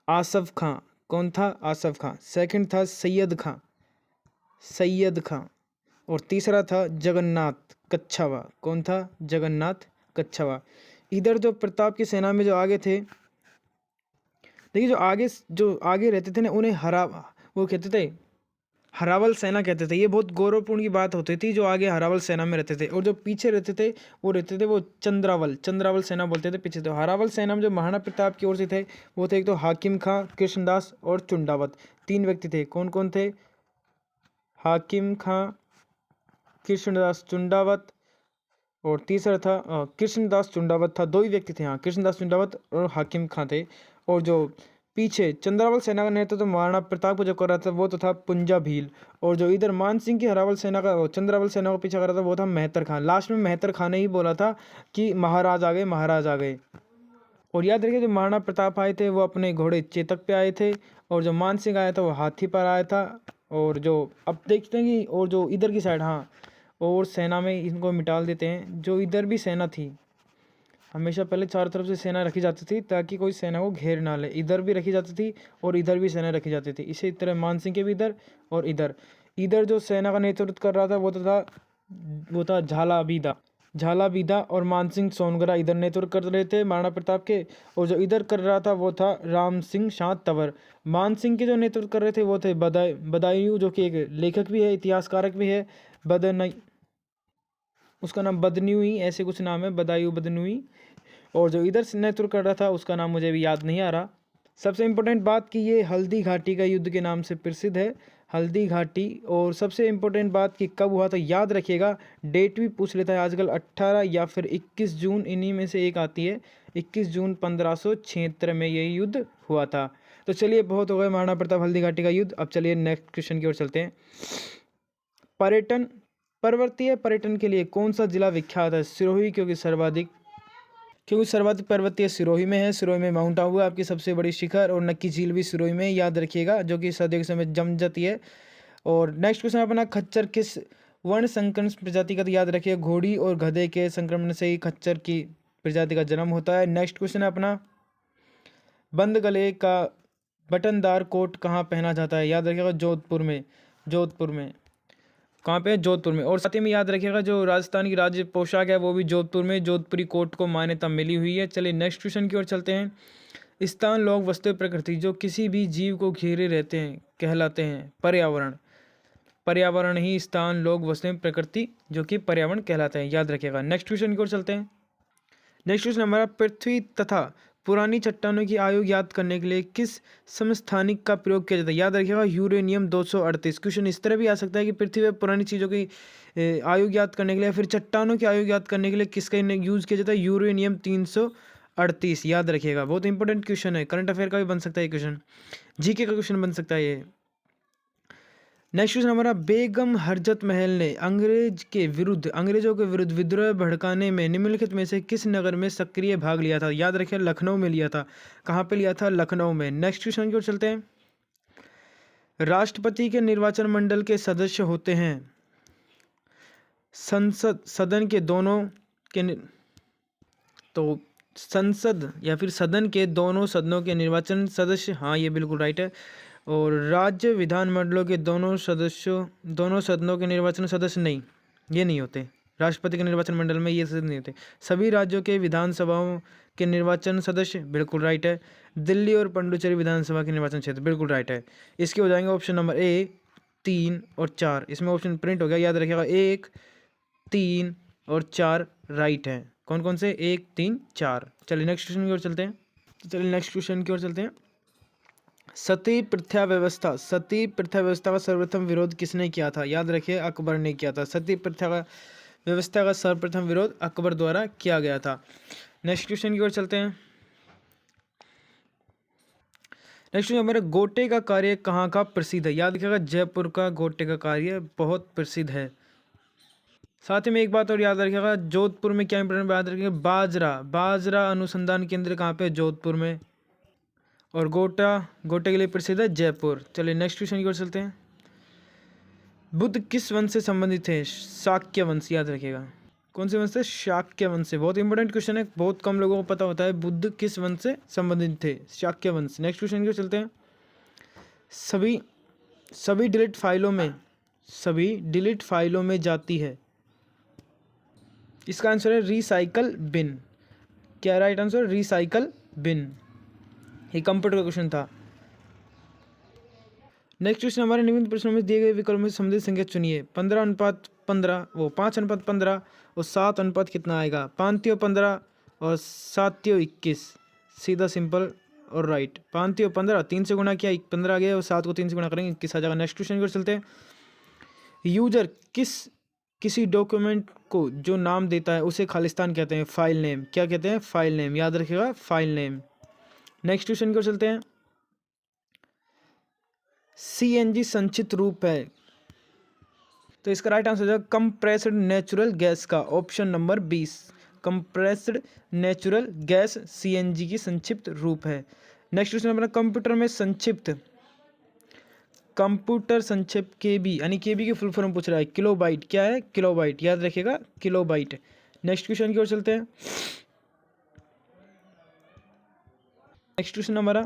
आसफ खां। कौन था? आसफ खां। सेकंड था सैयद खां। और तीसरा था जगन्नाथ कच्छावा। कौन था? जगन्नाथ कच्छावा। इधर जो प्रताप की सेना में जो आगे थे, देखिए जो आगे रहते थे ना, उन्हें वो कहते थे हरावल सेना कहते थे। ये बहुत गौरवपूर्ण की बात होती थी, जो आगे हरावल सेना में रहते थे, और जो पीछे रहते थे वो चंद्रावल सेना बोलते थे पीछे। तो हरावल सेना में जो महाराणा प्रताप की ओर से थे वो थे एक तो हाकिम खां, कृष्णदास और चुंडावत। 3 व्यक्ति थे। कौन कौन थे? हाकिम खां, कृष्णदास, चुंडावत, और तीसरा था कृष्णदास चुंडावत था। 2 ही व्यक्ति थे, हाँ, कृष्णदास चुंडावत और हाकिम खां थे। और जो पीछे चंद्रावल सेना का नेतृत्व तो महाराणा प्रताप को जो कर रहा था वो तो था पुंजा भील। और जो इधर मान सिंह की हरावल सेना का चंद्रावल सेना को पीछे कर रहा था वो था मेहतर खां। लास्ट में मेहतर खां ने ही बोला था कि महाराज आ गए। और याद रखिए जो महाराणा प्रताप आए थे वो अपने घोड़े चेतक पे आए थे, और जो मान सिंह आया था वो हाथी पर आया था। और जो अब देखते हैं कि और जो इधर की साइड, हाँ, और सेना में इनको मिटाल देते हैं। जो इधर भी सेना थी, हमेशा पहले चारों तरफ से सेना रखी जाती थी ताकि कोई सेना को घेर ना ले। इधर भी रखी जाती थी और इधर भी सेना रखी जाती थी। इसी तरह मान सिंह के भी इधर और इधर जो सेना का नेतृत्व कर रहा था वो था झालाबीदा और मानसिंह सोनगरा इधर नेतृत्व कर रहे थे महाराणा प्रताप के। और जो इधर कर रहा था वो था राम सिंह शांत तंवर। मान सिंह के जो नेतृत्व कर रहे थे वो थे बदायूं, जो कि एक लेखक भी है, इतिहासकारक भी है। उसका नाम बदन्यूई, ऐसे कुछ नाम है, बदायूं बदन्यूई। और जो इधर से नेतृत्व कर रहा था उसका नाम मुझे भी याद नहीं आ रहा। सबसे इम्पोर्टेंट बात कि ये हल्दी घाटी का युद्ध के नाम से प्रसिद्ध है, हल्दी घाटी। और सबसे इम्पोर्टेंट बात कि कब हुआ, तो याद रखिएगा, डेट भी पूछ लेता है आजकल, 18 या फिर 21 जून, इन्हीं में से एक आती है। 21 जून 1576 में ये युद्ध हुआ था। तो चलिए, बहुत हो गया महाराणा प्रताप हल्दी घाटी का युद्ध। अब चलिए नेक्स्ट क्वेश्चन की ओर चलते हैं। पर्यटन, पर्वतीय पर्यटन के लिए कौन सा जिला विख्यात है? सिरोही, क्योंकि सर्वाधिक पर्वतीय सिरोही में है। सिरोही में माउंट आबू है आपकी सबसे बड़ी शिखर, और नक्की झील भी सिरोही में, याद रखिएगा, जो कि सर्दियों के समय जम जाती है। और नेक्स्ट क्वेश्चन अपना, खच्चर किस वर्ण संकर प्रजाति का? तो याद रखिए, घोड़ी और गधे के संक्रमण से ही खच्चर की प्रजाति का जन्म होता है। नेक्स्ट क्वेश्चन है अपना, बंद गले का बटनदार कोट कहाँ पहना जाता है? याद रखिएगा, जोधपुर में। जोधपुर में कहाँ पे? जोधपुर में। और साथ ही में याद रखिएगा, जो राजस्थान की राज्य पोशाक है वो भी जोधपुर में, जोधपुरी कोट को मान्यता मिली हुई है। चलिए नेक्स्ट क्वेश्चन की ओर चलते हैं। स्थान, लोग, वस्तु, प्रकृति जो किसी भी जीव को घेरे रहते हैं कहलाते हैं पर्यावरण। पर्यावरण ही स्थान, लोग, वस्तुएं, प्रकृति जो कि पर्यावरण कहलाते हैं, याद रखिएगा। नेक्स्ट क्वेश्चन की ओर चलते हैं। नेक्स्ट क्वेश्चन हमारा, पृथ्वी तथा पुरानी चट्टानों की आयु ज्ञात करने के लिए किस समस्थानिक का प्रयोग किया जाता है? याद रखिएगा, यूरेनियम 238। क्वेश्चन इस तरह भी आ सकता है कि पृथ्वी पर पुरानी चीज़ों की आयु ज्ञात करने के लिए, फिर चट्टानों की आयु ज्ञात करने के लिए किसका यूज़ किया जाता है? यूरेनियम 338, याद रखिएगा। बहुत इंपॉर्टेंट क्वेश्चन है, करंट अफेयर का भी बन सकता है क्वेश्चन, जीके का क्वेश्चन बन सकता है ये। नेक्स्ट क्वेश्चन हमारा, बेगम हरजत महल ने अंग्रेजों के विरुद्ध विद्रोह भड़काने में निम्नलिखित में से किस नगर में सक्रिय भाग लिया था? याद रखिए, लखनऊ में लिया था। कहाँ पे लिया था? लखनऊ में। नेक्स्ट क्वेश्चन की ओर चलते हैं। राष्ट्रपति के निर्वाचन मंडल के सदस्य होते हैं सदन के दोनों के तो संसद या फिर सदन के दोनों सदनों के निर्वाचन सदस्य, हाँ ये बिल्कुल राइट है। और राज्य विधानमंडलों के दोनों सदनों के निर्वाचन सदस्य नहीं, ये नहीं होते। राष्ट्रपति के निर्वाचन मंडल में ये सदस्य नहीं होते। सभी राज्यों के विधानसभाओं के निर्वाचन सदस्य, बिल्कुल राइट है। दिल्ली और पुडुचेरी विधानसभा के निर्वाचन क्षेत्र, बिल्कुल राइट है। इसके हो जाएंगे ऑप्शन नंबर 1, 3 और 4। इसमें ऑप्शन प्रिंट हो गया, याद रखिएगा, 1, 3 और 4 राइट है। कौन कौन से? 1, 3, 4। चलिए नेक्स्ट क्वेश्चन की ओर चलते हैं। सती प्रथा व्यवस्था का सर्वप्रथम विरोध किसने किया था? याद रखिए, अकबर ने किया था। सती प्रथा व्यवस्था का सर्वप्रथम विरोध अकबर द्वारा किया गया था। नेक्स्ट क्वेश्चन की ओर चलते हैं। नेक्स्ट क्वेश्चन हमारे, गोटे का कार्य कहाँ का प्रसिद्ध है? याद रखिएगा, जयपुर का गोटे का कार्य बहुत प्रसिद्ध है। साथ ही में एक बात और याद रखिएगा, जोधपुर में क्या इंपॉर्टेंट याद रखिएगा, बाजरा अनुसंधान केंद्र कहाँ पे? जोधपुर में। और गोटे के लिए प्रसिद्ध है जयपुर। चलिए नेक्स्ट क्वेश्चन की ओर चलते हैं। बुद्ध किस वंश से संबंधित थे? शाक्य वंश, याद रखिएगा। कौन से वंश से? शाक्य वंश से। बहुत इंपॉर्टेंट क्वेश्चन है, बहुत कम लोगों को पता होता है बुद्ध किस वंश से संबंधित थे? शाक्य वंश। नेक्स्ट क्वेश्चन की ओर चलते हैं। सभी डिलीट फाइलों में जाती है। इसका आंसर है रिसाइकल बिन। क्या राइट आंसर? Recycle bin. ये कंप्यूटर का क्वेश्चन था। नेक्स्ट क्वेश्चन हमारे, निम्न प्रश्नों में दिए गए विकल्प में संबंधित संख्या चुनिए। 15:15, वो 5:15 और 7 कितना आएगा? 5×15 और 7×21। सीधा सिंपल और राइट। 5×15, 3 से गुणा किया 15 आ गया, और 7 को 3 से गुणा करेंगे 21 आ जाएगा। नेक्स्ट क्वेश्चन की ओर चलते हैं। यूजर किसी डॉक्यूमेंट को जो नाम देता है उसे खालिस्तान कहते हैं। फाइल नेम, क्या कहते हैं? फाइल नेम, याद रखिएगा, फाइल नेम। नेक्स्ट क्वेश्चन की ओर चलते हैं। सीएनजी संचित रूप है, तो इसका राइट आंसर हो जाएगा कंप्रेस्ड नेचुरल गैस का, option number 20। Compressed natural gas CNG की संक्षिप्त रूप है। नेक्स्ट क्वेश्चन अपना, कंप्यूटर संक्षिप्त केबी, यानी केबी की फुल फॉर्म पूछ रहा है। किलोबाइट, क्या है? किलोबाइट, याद रखिएगा, किलोबाइट। नेक्स्ट क्वेश्चन की ओर चलते हैं। नेक्स्ट क्वेश्चन हमारा,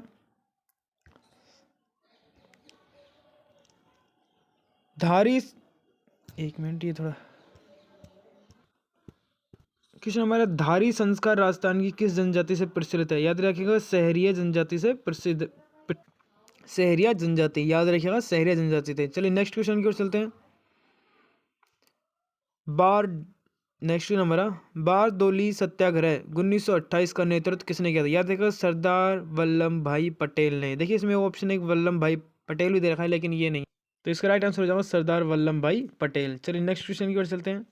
क्वेश्चन हमारा, धारी संस्कार राजस्थान की किस जनजाति से प्रचलित है? याद रखिएगा, सहरिया जनजाति से प्रसिद्ध। सहरिया जनजाति, याद रखिएगा, सहरिया जनजाति थे। चलिए नेक्स्ट क्वेश्चन की ओर चलते हैं। नेक्स्ट नंबर बारदोली सत्याग्रह 1928 का नेतृत्व किसने किया था? याद रखिएगा सरदार वल्लभ भाई पटेल ने। देखिए इसमें ऑप्शन एक वल्लभ भाई पटेल भी दे रखा है लेकिन ये नहीं, तो इसका राइट आंसर हो जाएगा सरदार वल्लभ भाई पटेल। चलिए नेक्स्ट क्वेश्चन की ओर चलते हैं।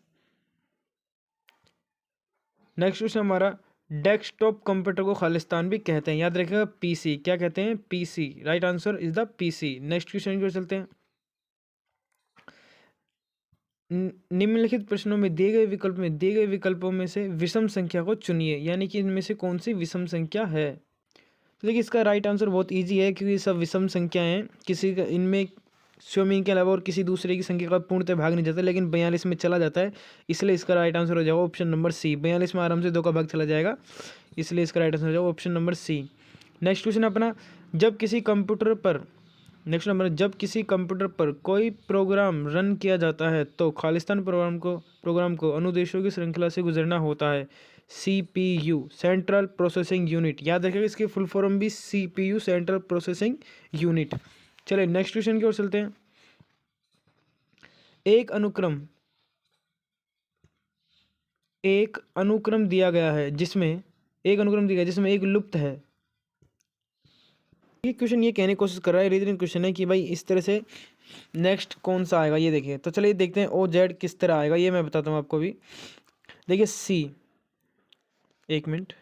नेक्स्ट क्वेश्चन हमारा डेस्कटॉप कंप्यूटर को खालिस्तान भी कहते हैं। याद रखिएगा पीसी, क्या कहते हैं? PC. Right answer is the PC. Next question की ओर चलते हैं। निम्नलिखित प्रश्नों में दिए गए विकल्पों में से विषम संख्या को चुनिए, यानी कि इनमें से कौन सी विषम संख्या है? तो देखिए इसका राइट आंसर बहुत इजी है क्योंकि सब विषम संख्या हैं। किसी का इनमें स्वयं के अलावा और किसी दूसरे की संख्या का पूर्णतः भाग नहीं जाता, लेकिन 42 में चला जाता है, इसलिए इसका राइट आंसर हो जाएगा ऑप्शन नंबर सी। 42 में आराम से 2 का भाग चला जाएगा, इसलिए इसका राइट आंसर हो जाएगा option number C. Next question अपना, जब किसी कंप्यूटर पर कोई प्रोग्राम रन किया जाता है तो खालिस्तान प्रोग्राम को अनुदेशों की श्रृंखला से गुजरना होता है। CPU central processing unit. याद रखिएगा इसकी फुल फॉर्म भी CPU सेंट्रल प्रोसेसिंग यूनिट। चलिए नेक्स्ट क्वेश्चन की ओर चलते हैं। एक अनुक्रम दिया गया है जिसमें एक लुप्त है। ये क्वेश्चन ये कहने की कोशिश कर रहा है, रीजनिंग क्वेश्चन है कि भाई इस तरह से नेक्स्ट कौन सा आएगा, ये देखिए। तो चलिए देखते हैं OZ किस तरह आएगा, ये मैं बताता हूँ आपको भी। देखिए C, एक मिनट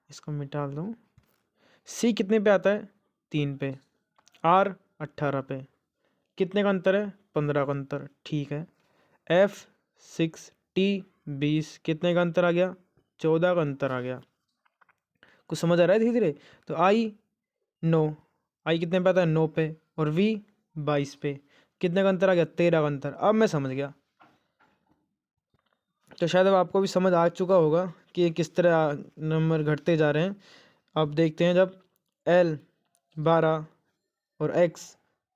इसको मिटा दूँ। C कितने पे आता है? 3 पे। R 18 पे। कितने का अंतर है? 15 का अंतर, ठीक है। F 6, T 20, कितने का अंतर आ गया? 14 का अंतर आ गया। कुछ समझ आ रहा है धीरे धीरे? तो I 9, I कितने पे आता है? 9 पे। और V 22 पे, कितने का अंतर आ गया? 13 का अंतर। अब मैं समझ गया। तो शायद अब आपको भी समझ आ चुका होगा कि ये किस तरह नंबर घटते जा रहे हैं। अब देखते हैं, जब L 12 और X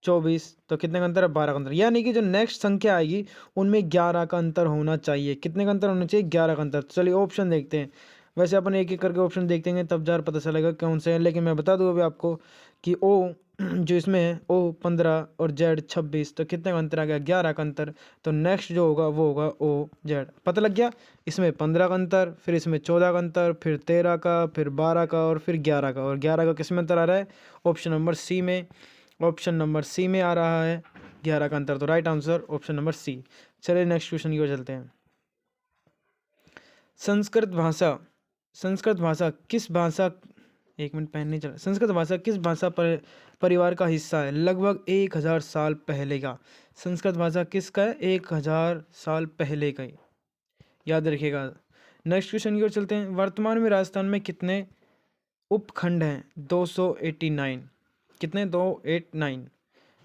24, तो कितने का अंतर है? 12 का अंतर। यानी कि जो नेक्स्ट संख्या आएगी उनमें 11 का अंतर होना चाहिए। कितने का अंतर होना चाहिए? 11 का अंतर। तो चलिए ऑप्शन देखते हैं। वैसे अपन एक एक करके ऑप्शन देखते हैं तब जार पता चलेगा कौन से हैं, लेकिन मैं बता दूँ अभी आपको कि O जो इसमें है O 15 और Z 26, तो कितने का अंतर आ गया? 11 का अंतर। तो नेक्स्ट जो होगा वो होगा OZ। पता लग गया? इसमें 15 का अंतर, फिर इसमें 14 का अंतर, फिर 13 का, फिर 12 का और फिर 11 का। और 11 का किस में अंतर आ रहा है? ऑप्शन नंबर सी में। ऑप्शन नंबर सी में आ रहा है 11 का अंतर। तो right answer option number C. चलिए नेक्स्ट क्वेश्चन की ओर चलते हैं। संस्कृत भाषा किस भाषा एक मिनट पेन नहीं चला। संस्कृत भाषा किस भाषा परिवार का हिस्सा है लगभग 1000 साल पहले का? संस्कृत भाषा किसका है? 1000 साल पहले का, याद रखिएगा। नेक्स्ट क्वेश्चन की ओर चलते हैं। वर्तमान में राजस्थान में कितने उपखंड हैं? 289। कितने? 289।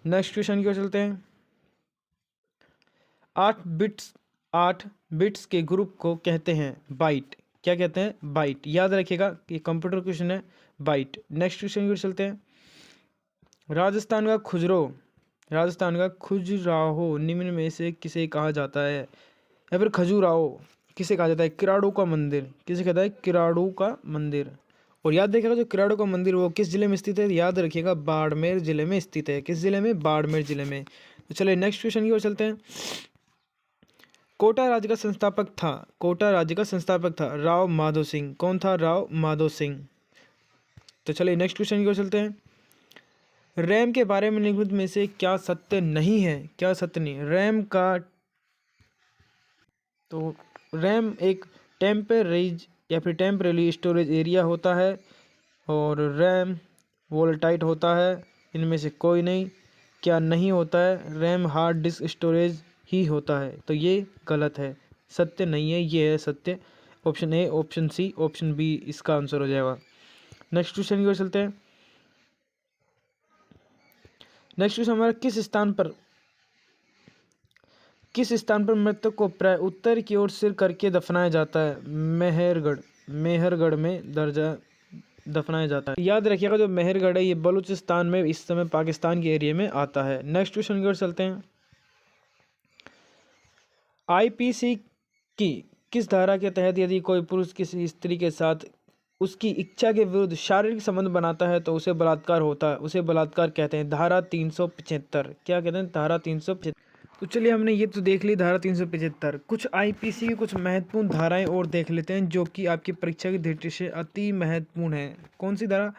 नेक्स्ट क्वेश्चन की ओर चलते हैं। 8 बिट्स के ग्रुप को कहते हैं बाइट। क्या कहते हैं? बाइट। याद रखिएगा कि कंप्यूटर क्वेश्चन है, बाइट। नेक्स्ट क्वेश्चन की ओर चलते हैं। राजस्थान का खजुराहो निम्न में से किसे कहा जाता है? या फिर खजुराहो किसे कहा जाता है? किराड़ू का मंदिर। किसे कहता है? किराड़ू का मंदिर। और याद रखिएगा जो किराड़ू का मंदिर वो किस जिले में स्थित है? याद रखिएगा बाड़मेर जिले में स्थित है। किस जिले में? बाड़मेर जिले में। तो चलिए नेक्स्ट क्वेश्चन की ओर चलते हैं। कोटा राज्य का संस्थापक था राव माधो सिंह। कौन था? राव माधो सिंह। तो चलिए नेक्स्ट क्वेश्चन की ओर चलते हैं। रैम के बारे में निम्नलिखित में से क्या सत्य नहीं है? क्या सत्य नहीं? रैम एक टेम्परेरी स्टोरेज एरिया होता है और रैम वोलेटाइल होता है। इनमें से कोई नहीं। क्या नहीं होता है? रैम हार्ड डिस्क स्टोरेज ही होता है। तो ये गलत है, सत्य नहीं है, ये है सत्य। Option A, option C, option B इसका आंसर हो जाएगा। नेक्स्ट क्वेश्चन की ओर चलते हैं। नेक्स्ट क्वेश्चन हमारा किस स्थान पर मृतक को प्राय उत्तर की ओर सिर करके दफनाया जाता है? मेहरगढ़ में दफनाया जाता है। याद रखिएगा जो मेहरगढ़ है ये बलूचिस्तान में इस समय पाकिस्तान के एरिया में आता है। नेक्स्ट क्वेश्चन की ओर चलते हैं। IPC की किस धारा के तहत यदि कोई पुरुष किसी स्त्री के साथ उसकी इच्छा के विरुद्ध शारीरिक संबंध बनाता है तो उसे बलात्कार होता है? उसे बलात्कार कहते हैं। धारा 375। क्या कहते हैं? धारा 375। तो चलिए हमने ये तो देख ली धारा 375। कुछ आईपीसी की कुछ महत्वपूर्ण धाराएं और देख लेते हैं जो कि आपकी परीक्षा की दृष्टि से अति महत्वपूर्ण है। कौन सी धारा?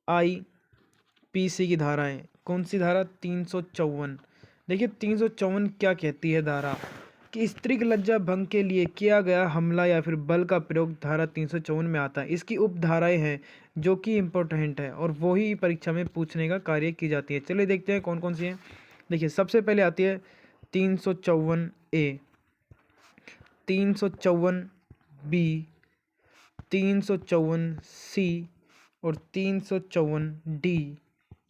आईपीसी की धाराएं। कौन सी धारा? 354। देखिए 354 क्या कहती है धारा कि स्त्रीक लज्जा भंग के लिए किया गया हमला या फिर बल का प्रयोग धारा 354 में आता है। इसकी उपधाराएं हैं जो कि इम्पोर्टेंट है और वही परीक्षा में पूछने का कार्य की जाती है। चलिए देखते हैं कौन कौन सी हैं। देखिए सबसे पहले आती है 354A, 354B, 354C और 354D।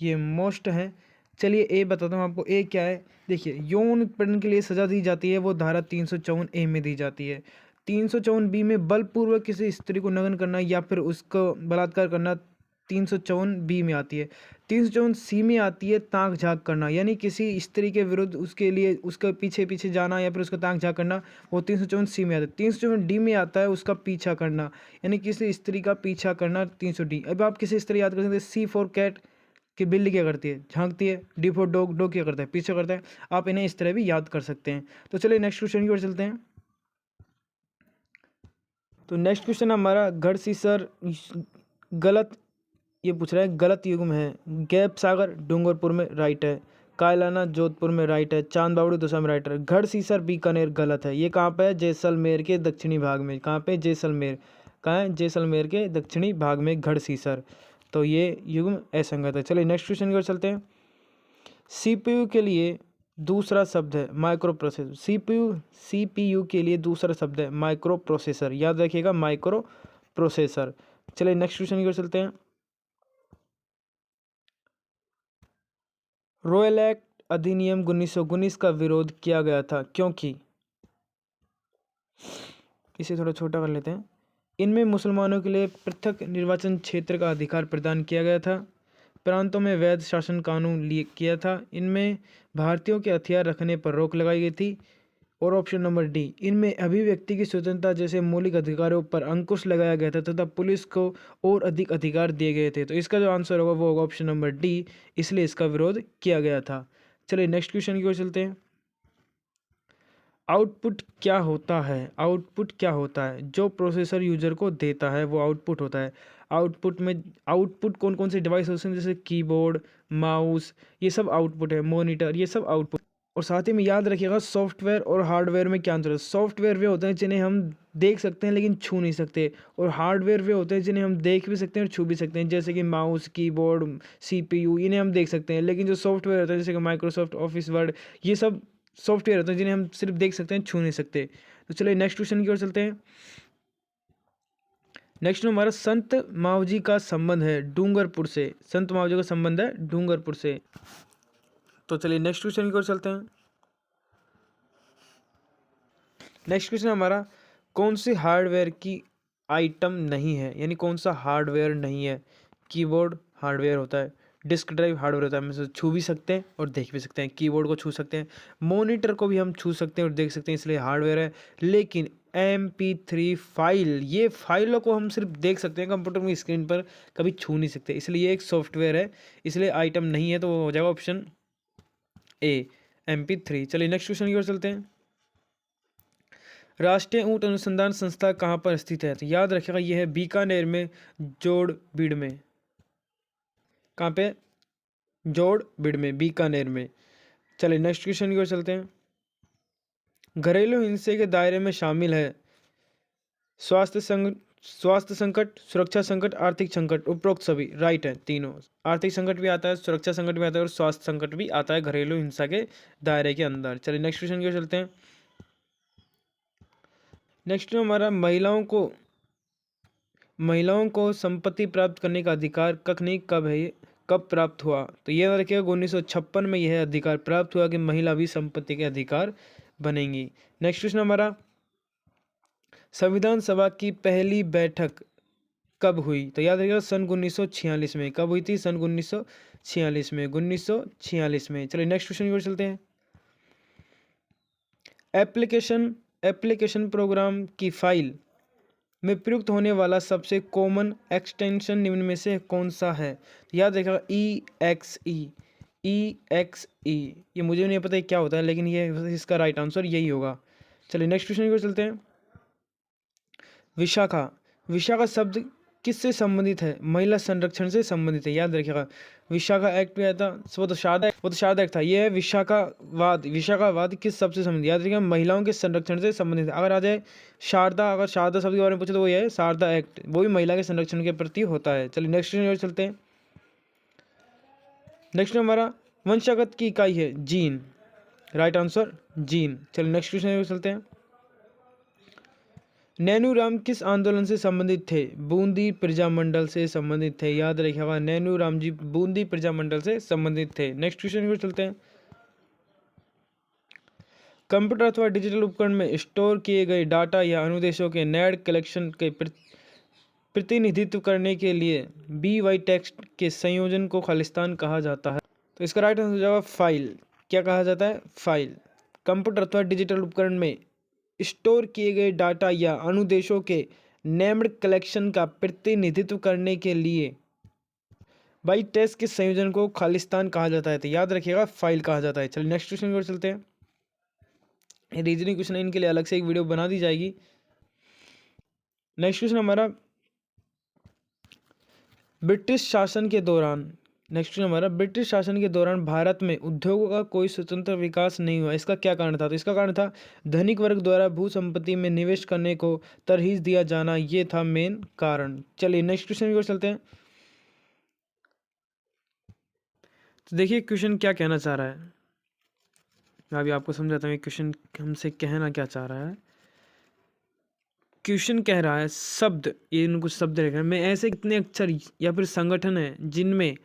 ये मोस्ट हैं। चलिए ए बताता हूँ आपको। ए क्या है? देखिए यौन उत्पीड़न के लिए सजा दी जाती है वो धारा 354A में दी जाती है। 354B में बलपूर्वक किसी स्त्री को नग्न करना या फिर उसको बलात्कार करना 354B में आती है। 354C में आती है ताक झाँक करना, यानी किसी स्त्री के विरुद्ध उसके लिए उसका पीछे पीछे जाना या फिर उसका ताक झाँक करना, वो 354C में आता है। 354D में आता है उसका पीछा करना, यानी किसी स्त्री का पीछा करना 300D। अब आप किसी स्त्री याद कर सकते हैं। C फॉर कैट कि बिल्ली क्या करती है? झांकती है। D फॉर डॉग, डॉग क्या करता है? पीछे करता है। आप इन्हें इस तरह भी याद कर सकते हैं। तो चलिए नेक्स्ट क्वेश्चन की ओर चलते हैं। तो नेक्स्ट क्वेश्चन हमारा गढ़ सीसर गलत, ये पूछ रहा है गलत युग्म है। गैप सागर डूंगरपुर में राइट है। कायलाना जोधपुर में राइट है। चांद बावड़ी दौसा में राइट है। गढ़ सीसर बीकानेर गलत है। ये कहाँ पे है? जैसलमेर के दक्षिणी भाग में। कहाँ पे? जैसलमेर। कहाँ है? जैसलमेर के दक्षिणी भाग में गढ़ सीसर। तो ये युग्म असंगत है। चलिए नेक्स्ट क्वेश्चन की ओर चलते हैं। सीपीयू के लिए दूसरा शब्द है माइक्रो प्रोसेसर। सीपीयू के लिए दूसरा शब्द है माइक्रो प्रोसेसर। याद रखिएगा माइक्रो प्रोसेसर। चलिए नेक्स्ट क्वेश्चन की ओर चलते हैं। रॉयल एक्ट अधिनियम 1919 का विरोध किया गया था क्योंकि, इसे थोड़ा छोटा कर लेते हैं। इनमें मुसलमानों के लिए पृथक निर्वाचन क्षेत्र का अधिकार प्रदान किया गया था। प्रांतों में वैध शासन कानून किया था। इनमें भारतीयों के हथियार रखने पर रोक लगाई गई थी। और ऑप्शन नंबर डी, इनमें अभिव्यक्ति की स्वतंत्रता जैसे मौलिक अधिकारों पर अंकुश लगाया गया था तथा पुलिस को और अधिक अधिकार दिए गए थे। तो इसका जो आंसर होगा वो होगा ऑप्शन नंबर डी, इसलिए इसका विरोध किया गया था। चलिए नेक्स्ट क्वेश्चन की ओर चलते हैं। आउटपुट क्या होता है? आउटपुट क्या होता है? जो प्रोसेसर यूजर को देता है वो आउटपुट होता है। आउटपुट कौन कौन से डिवाइस होते हैं? जैसे कीबोर्ड, माउस, ये सब आउटपुट है। मॉनिटर, ये सब आउटपुट। और साथ ही में याद रखिएगा सॉफ्टवेयर और हार्डवेयर में क्या अंतर है। सॉफ्टवेयर वे होते हैं जिन्हें हम देख सकते हैं लेकिन छू नहीं सकते, और हार्डवेयर वे होते हैं जिन्हें हम देख भी सकते हैं और छू भी सकते हैं। जैसे कि माउस, कीबोर्ड, सीपीयू, इन्हें हम देख सकते हैं। लेकिन जो सॉफ्टवेयर होता है जैसे कि माइक्रोसॉफ्ट ऑफिस वर्ड, ये सब सॉफ्टवेयर होते हैं जिन्हें हम सिर्फ देख सकते हैं, छू नहीं सकते। तो चलिए नेक्स्ट क्वेश्चन की ओर चलते हैं। नेक्स्ट में हमारा संत मावजी का संबंध है डूंगरपुर से। संत मावजी का संबंध है डूंगरपुर से। तो चलिए नेक्स्ट क्वेश्चन की ओर चलते हैं। नेक्स्ट क्वेश्चन हमारा कौन सी हार्डवेयर की आइटम नहीं है, यानी कौन सा हार्डवेयर नहीं है। कीबोर्ड हार्डवेयर होता है। डिस्क ड्राइव हार्डवेयर होता है। हम इसे छू भी सकते हैं और देख भी सकते हैं। कीबोर्ड को छू सकते हैं, मॉनिटर को भी हम छू सकते हैं और देख सकते हैं, इसलिए हार्डवेयर है। लेकिन MP3 फाइल, ये फाइलों को हम सिर्फ देख सकते हैं कंप्यूटर की स्क्रीन पर, कभी छू नहीं सकते, इसलिए ये एक सॉफ्टवेयर है, इसलिए आइटम नहीं है। तो वो हो जाएगा ऑप्शन ए, MP3। चलिए नेक्स्ट क्वेश्चन की ओर चलते हैं। राष्ट्रीय ऊंट अनुसंधान संस्था कहाँ पर स्थित है? तो याद रखिएगा यह है बीकानेर में, जोड़बीड़ में। कहाँ पे? जोड़बीड़ में, बीकानेर में। चलिए नेक्स्ट क्वेश्चन की ओर चलते हैं। घरेलू हिंसा के दायरे में शामिल है स्वास्थ्य संकट, सुरक्षा संकट, आर्थिक संकट। उपरोक्त सभी राइट है तीनों। आर्थिक संकट भी आता है, सुरक्षा संकट भी आता है और स्वास्थ्य संकट भी आता है घरेलू हिंसा के दायरे के अंदर। चलिए नेक्स्ट क्वेश्चन की ओर चलते हैं। नेक्स्ट में हमारा महिलाओं को संपत्ति प्राप्त करने का अधिकार कब है, कब प्राप्त हुआ? तो ये रखिएगा 1956 में यह अधिकार प्राप्त हुआ कि महिला भी संपत्ति के अधिकार बनेंगी। नेक्स्ट क्वेश्चन हमारा संविधान सभा की पहली बैठक कब हुई? तो याद रखिएगा सन 1946 में। कब हुई थी? सन 1946 में, 1946 में। चलिए नेक्स्ट क्वेश्चन की ओर चलते हैं। एप्लीकेशन प्रोग्राम की फाइल में प्रयुक्त होने वाला सबसे कॉमन एक्सटेंशन निम्न में से कौन सा है? तो याद रखिएगा EXE। EXE, ये मुझे नहीं पता क्या होता है, लेकिन ये इसका राइट आंसर यही होगा। चलिए नेक्स्ट क्वेश्चन की ओर चलते हैं। विशाखा, विशाखा शब्द किससे संबंधित है? महिला संरक्षण से संबंधित है, याद रखिएगा। विशाखा एक्ट भी आया था, वो तो शारदा एक्ट था। ये है विशाखावाद। विशाखावाद किस शब्द से संबंधित, याद रखिएगा, महिलाओं के संरक्षण से संबंधित है। अगर आ जाए शारदा, अगर शारदा शब्द के बारे में पूछे तो वो ये है शारदा एक्ट, वो भी महिला के संरक्षण के प्रति होता है। चलिए नेक्स्ट क्वेश्चन चलते हैं। नेक्स्ट हमारा वंशागत की इकाई है जीन, राइट आंसर जीन। चलिए नेक्स्ट क्वेश्चन चलते हैं। नैनूराम किस आंदोलन से संबंधित थे? बूंदी प्रजामंडल से संबंधित थे, याद रखिएगा। नैनूराम जी बूंदी प्रजामंडल से संबंधित थे। नेक्स्ट क्वेश्चन की ओर चलते हैं। कंप्यूटर अथवा डिजिटल उपकरण में स्टोर किए गए डाटा या अनुदेशों के नैड कलेक्शन के प्रतिनिधित्व करने के लिए BY टेक्स्ट के संयोजन को खालिस्तान कहा जाता है। तो इसका राइट आंसर हो जाएगा फाइल। क्या कहा जाता है? फाइल। कंप्यूटर अथवा डिजिटल उपकरण में स्टोर किए गए डाटा या अनुदेशों के नेम्ड कलेक्शन का प्रतिनिधित्व करने के लिए बाई टेक्स्ट के संयोजन को खालिस्तान कहा जाता है। तो याद रखिएगा फाइल कहा जाता है। चलिए नेक्स्ट क्वेश्चन की ओर चलते हैं। रीजनिंग क्वेश्चन इनके लिए अलग से एक वीडियो बना दी जाएगी। नेक्स्ट क्वेश्चन हमारा ब्रिटिश शासन के दौरान, ब्रिटिश शासन के दौरान भारत में उद्योगों का कोई स्वतंत्र विकास नहीं हुआ, इसका क्या कारण था? तो इसका कारण था धनिक वर्ग द्वारा भू संपत्ति में निवेश करने को तरहीज दिया जाना, ये था मेन कारण। चलिए नेक्स्ट क्वेश्चन की ओर चलते हैं। तो देखिए क्वेश्चन क्या कहना चाह रहा है, मैं अभी आपको समझाता हूँ क्वेश्चन हमसे कहना क्या चाह रहा है। क्वेश्चन कह रहा है शब्द, ये इनको शब्द रख रहे हैं, में ऐसे कितने अक्षर या फिर संगठन हैं जिनमें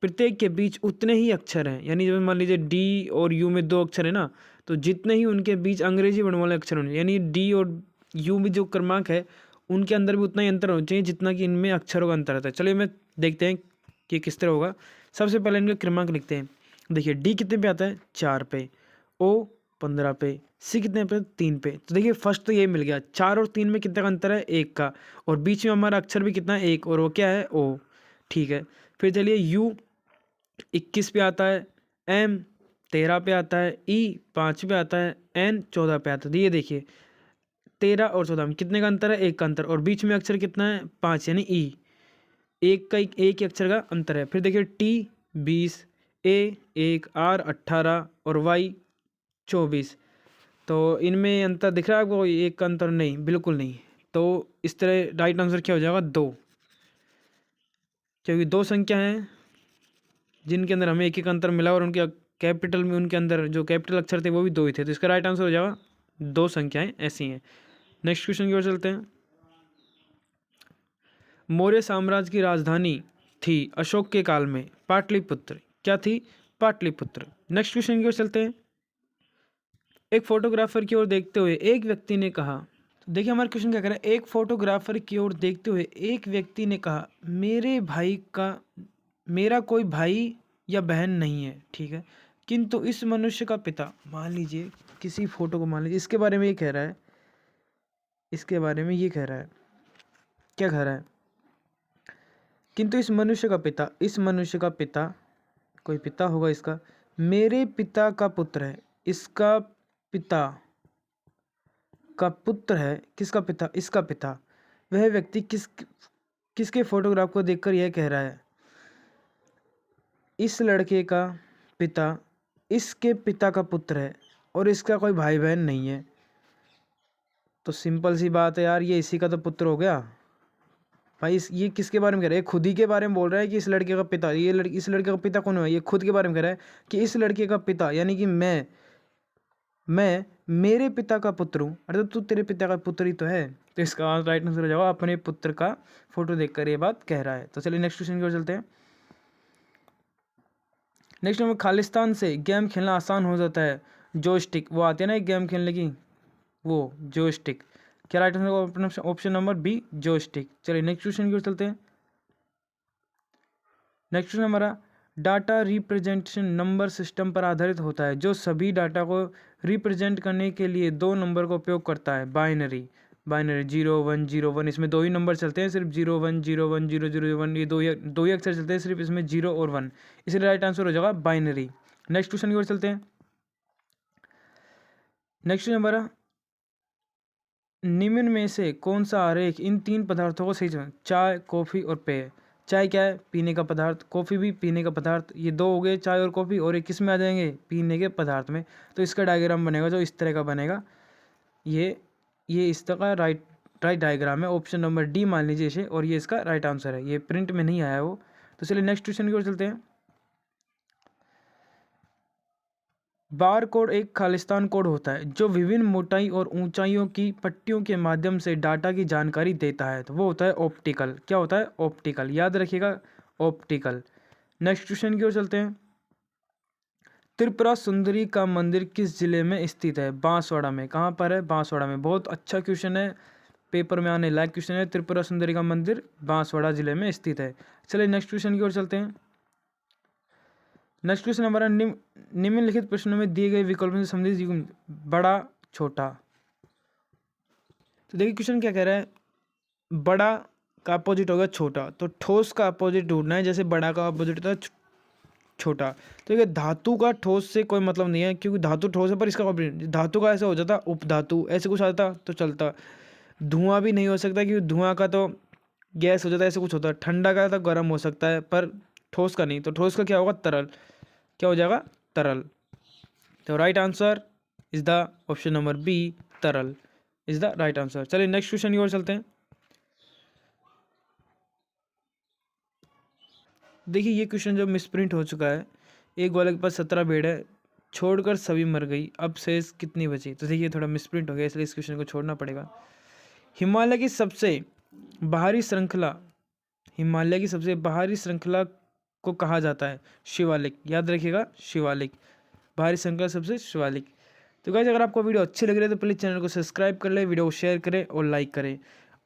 प्रत्येक के बीच उतने ही अक्षर हैं। यानी जब मान लीजिए D और U में 2 अक्षर है ना, तो जितने ही उनके बीच अंग्रेजी वर्ण वाले अक्षर होने, यानी D और U में जो क्रमांक है उनके अंदर भी उतना ही अंतर होना चाहिए जितना कि इनमें अक्षरों का अंतर रहता है। चलिए मैं देखते हैं कि किस तरह होगा। सबसे पहले इनके क्रमांक लिखते हैं। देखिए D कितने पे आता है? 4 पे, O 15 पे, C कितने पे? 3 पे। तो देखिए फर्स्ट तो ये मिल गया। 4 और 3 में कितने का अंतर है? 1 का, और बीच में हमारा अक्षर भी कितना है? 1, और वो क्या है? O। ठीक है, फिर चलिए U 21 पे आता है, M 13 पे आता है, E 5 पे आता है, N 14 पे आता है। ये देखिए 13 और 14 में कितने का अंतर है? 1 का अंतर, और बीच में अक्षर कितना है? 5, यानी E, एक ही अक्षर का अंतर है। फिर देखिए T 20, A 1, R 18 और Y 24। तो इनमें अंतर दिख रहा है आपको? एक का अंतर नहीं, बिल्कुल नहीं। तो इस तरह राइट आंसर क्या हो जाएगा? 2, क्योंकि 2 संख्या हैं जिनके अंदर हमें एक अंतर मिला और उनके कैपिटल में, उनके अंदर जो कैपिटल अक्षर थे वो भी 2 ही थे। तो इसका राइट आंसर हो जाएगा 2 संख्याएं ऐसी हैं। नेक्स्ट क्वेश्चन की ओर चलते हैं। मौर्य साम्राज्य की राजधानी थी अशोक के काल में पाटलिपुत्र, क्या थी? पाटलिपुत्र। नेक्स्ट क्वेश्चन की ओर चलते हैं। एक फोटोग्राफर की ओर देखते हुए एक व्यक्ति ने कहा, देखिए हमारा क्वेश्चन क्या कर रहा है, एक फोटोग्राफर की ओर देखते हुए एक व्यक्ति ने कहा, मेरा कोई भाई या बहन नहीं है, ठीक है, किंतु इस मनुष्य का पिता, मान लीजिए किसी फोटो को मान लीजिए, इसके बारे में ये कह रहा है, क्या कह रहा है? किंतु इस मनुष्य का पिता, कोई पिता होगा इसका, मेरे पिता का पुत्र है, इसका पिता का पुत्र है। किसका पिता? इसका पिता। वह व्यक्ति किसके फोटोग्राफ को देखकर यह कह रहा है, इस लड़के का पिता इसके पिता का पुत्र है और इसका कोई भाई बहन नहीं है। तो सिंपल सी बात है यार, ये इसी का तो पुत्र हो गया भाई। ये किसके बारे में कह रहा है? खुद ही के बारे में बोल रहा है कि इस लड़के का पिता, इस लड़के का पिता कौन है? ये खुद के बारे में कह रहा है कि इस लड़के का पिता, यानी कि मैं मेरे पिता का पुत्र हूँ। अरे तो तू तेरे पिता का पुत्र ही तो है। तो इसका राइट आंसर हो जाएगा अपने पुत्र का फोटो देखकर ये बात कह रहा है। तो चलिए नेक्स्ट क्वेश्चन की ओर चलते हैं। नेक्स्ट नंबर, खालिस्तान से गेम खेलना आसान हो जाता है। जोयस्टिक, वो आती है ना एक गेम खेलने की, वो जोयस्टिक। क्या right answer? Option number B, joystick. चलिए नेक्स्ट क्वेश्चन की ओर चलते हैं। नेक्स्ट क्वेश्चन हमारा, डाटा रिप्रेजेंटेशन नंबर सिस्टम पर आधारित होता है जो सभी डाटा को रिप्रेजेंट करने के लिए 2 नंबर का उपयोग करता है, बाइनरी। बाइनरी 0 1 0 1, इसमें दो ही नंबर चलते हैं सिर्फ, 0 1 0 1 0 0 1, ये दो ही अक्षर चलते हैं सिर्फ इसमें, 0 और 1, इसलिए राइट आंसर हो जाएगा बाइनरी। नेक्स्ट क्वेश्चन की ओर चलते हैं। नेक्स्ट क्वेश्चन हमारा, निम्न में से कौन सा आरेख इन तीन पदार्थों को सही समझ, चाय, कॉफ़ी और पेय। चाय क्या है? पीने का पदार्थ। कॉफ़ी भी पीने का पदार्थ। ये दो हो गए चाय और कॉफ़ी, और ये किस में आ जाएंगे? पीने के पदार्थ में। तो इसका डायग्राम बनेगा जो इस तरह का बनेगा, ये इस तरह का राइट डायग्राम है। ऑप्शन नंबर डी मान लीजिए इसे, और ये इसका राइट आंसर है। ये प्रिंट में नहीं आया वो। तो चलिए नेक्स्ट क्वेश्चन की ओर चलते हैं। बार कोड एक खालिस्तान कोड होता है जो विभिन्न मोटाई और ऊंचाइयों की पट्टियों के माध्यम से डाटा की जानकारी देता है, तो वो होता है ऑप्टिकल। क्या होता है? ऑप्टिकल। याद रखिएगा, ऑप्टिकल। नेक्स्ट क्वेश्चन की ओर चलते हैं। त्रिपुरा सुंदरी का मंदिर किस जिले में स्थित है? बांसवाड़ा में। कहाँ पर है? बांसवाड़ा में। बहुत अच्छा क्वेश्चन है, पेपर में आने लायक क्वेश्चन है। त्रिपुरा सुंदरी का मंदिर बांसवाड़ा जिले में स्थित है। चलिए नेक्स्ट क्वेश्चन की ओर चलते हैं। नेक्स्ट क्वेश्चन हमारा, निम्नलिखित प्रश्नों में दिए गए विकल्पों से संबंधित बड़ा, छोटा। तो देखिए क्वेश्चन क्या कह रहा है, बड़ा का अपोजिट होगा छोटा, तो ठोस का अपोजिट ढूंढना है, जैसे बड़ा का अपोजिट होता है छोटा। तो देखिए धातु का ठोस से कोई मतलब नहीं है, क्योंकि धातु ठोस है, पर इसका धातु का ऐसा हो जाता उपधातु, ऐसे कुछ आता तो चलता। धुआं भी नहीं हो सकता, क्योंकि धुआं का तो गैस हो जाता है, ऐसे कुछ होता है। ठंडा का तो गर्म हो सकता है, पर ठोस का नहीं। तो ठोस का क्या होगा? तरल। क्या हो जाएगा? तरल। तो right answer is the option number B, तरल इज द राइट आंसर। चलिए नेक्स्ट क्वेश्चन की ओर चलते हैं। देखिए ये क्वेश्चन जो मिसप्रिंट हो चुका है, एक ग्वाले के पास 17 भेड़ है, छोड़कर सभी मर गई, अब शेष कितनी बची। तो देखिए थोड़ा मिसप्रिंट हो गया, इसलिए इस क्वेश्चन को छोड़ना पड़ेगा। हिमालय की सबसे बाहरी श्रृंखला, हिमालय की सबसे बाहरी श्रृंखला को कहा जाता है शिवालिक। याद रखिएगा, शिवालिक। बाहरी श्रृंखला सबसे शिवालिक। तो गाइस अगर आपको वीडियो अच्छी लग रही है तो प्लीज़ चैनल को सब्सक्राइब कर ले, वीडियो को शेयर करें और लाइक करें।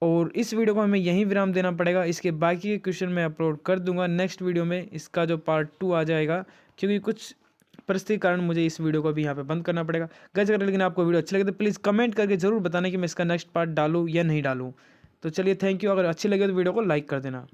और इस वीडियो को हमें यहीं विराम देना पड़ेगा, इसके बाकी के क्वेश्चन मैं अपलोड कर दूंगा नेक्स्ट वीडियो में। इसका जो पार्ट 2 आ जाएगा, क्योंकि कुछ परिस्थिति कारण मुझे इस वीडियो को भी यहाँ पे बंद करना पड़ेगा। गाइस अगर लेकिन आपको वीडियो अच्छी लगे तो प्लीज़ कमेंट करके ज़रूर बताना कि मैं इसका नेक्स्ट पार्ट डालूँ या नहीं डालूँ। तो चलिए थैंक यू। अगर अच्छी लगे तो वीडियो को लाइक कर देना।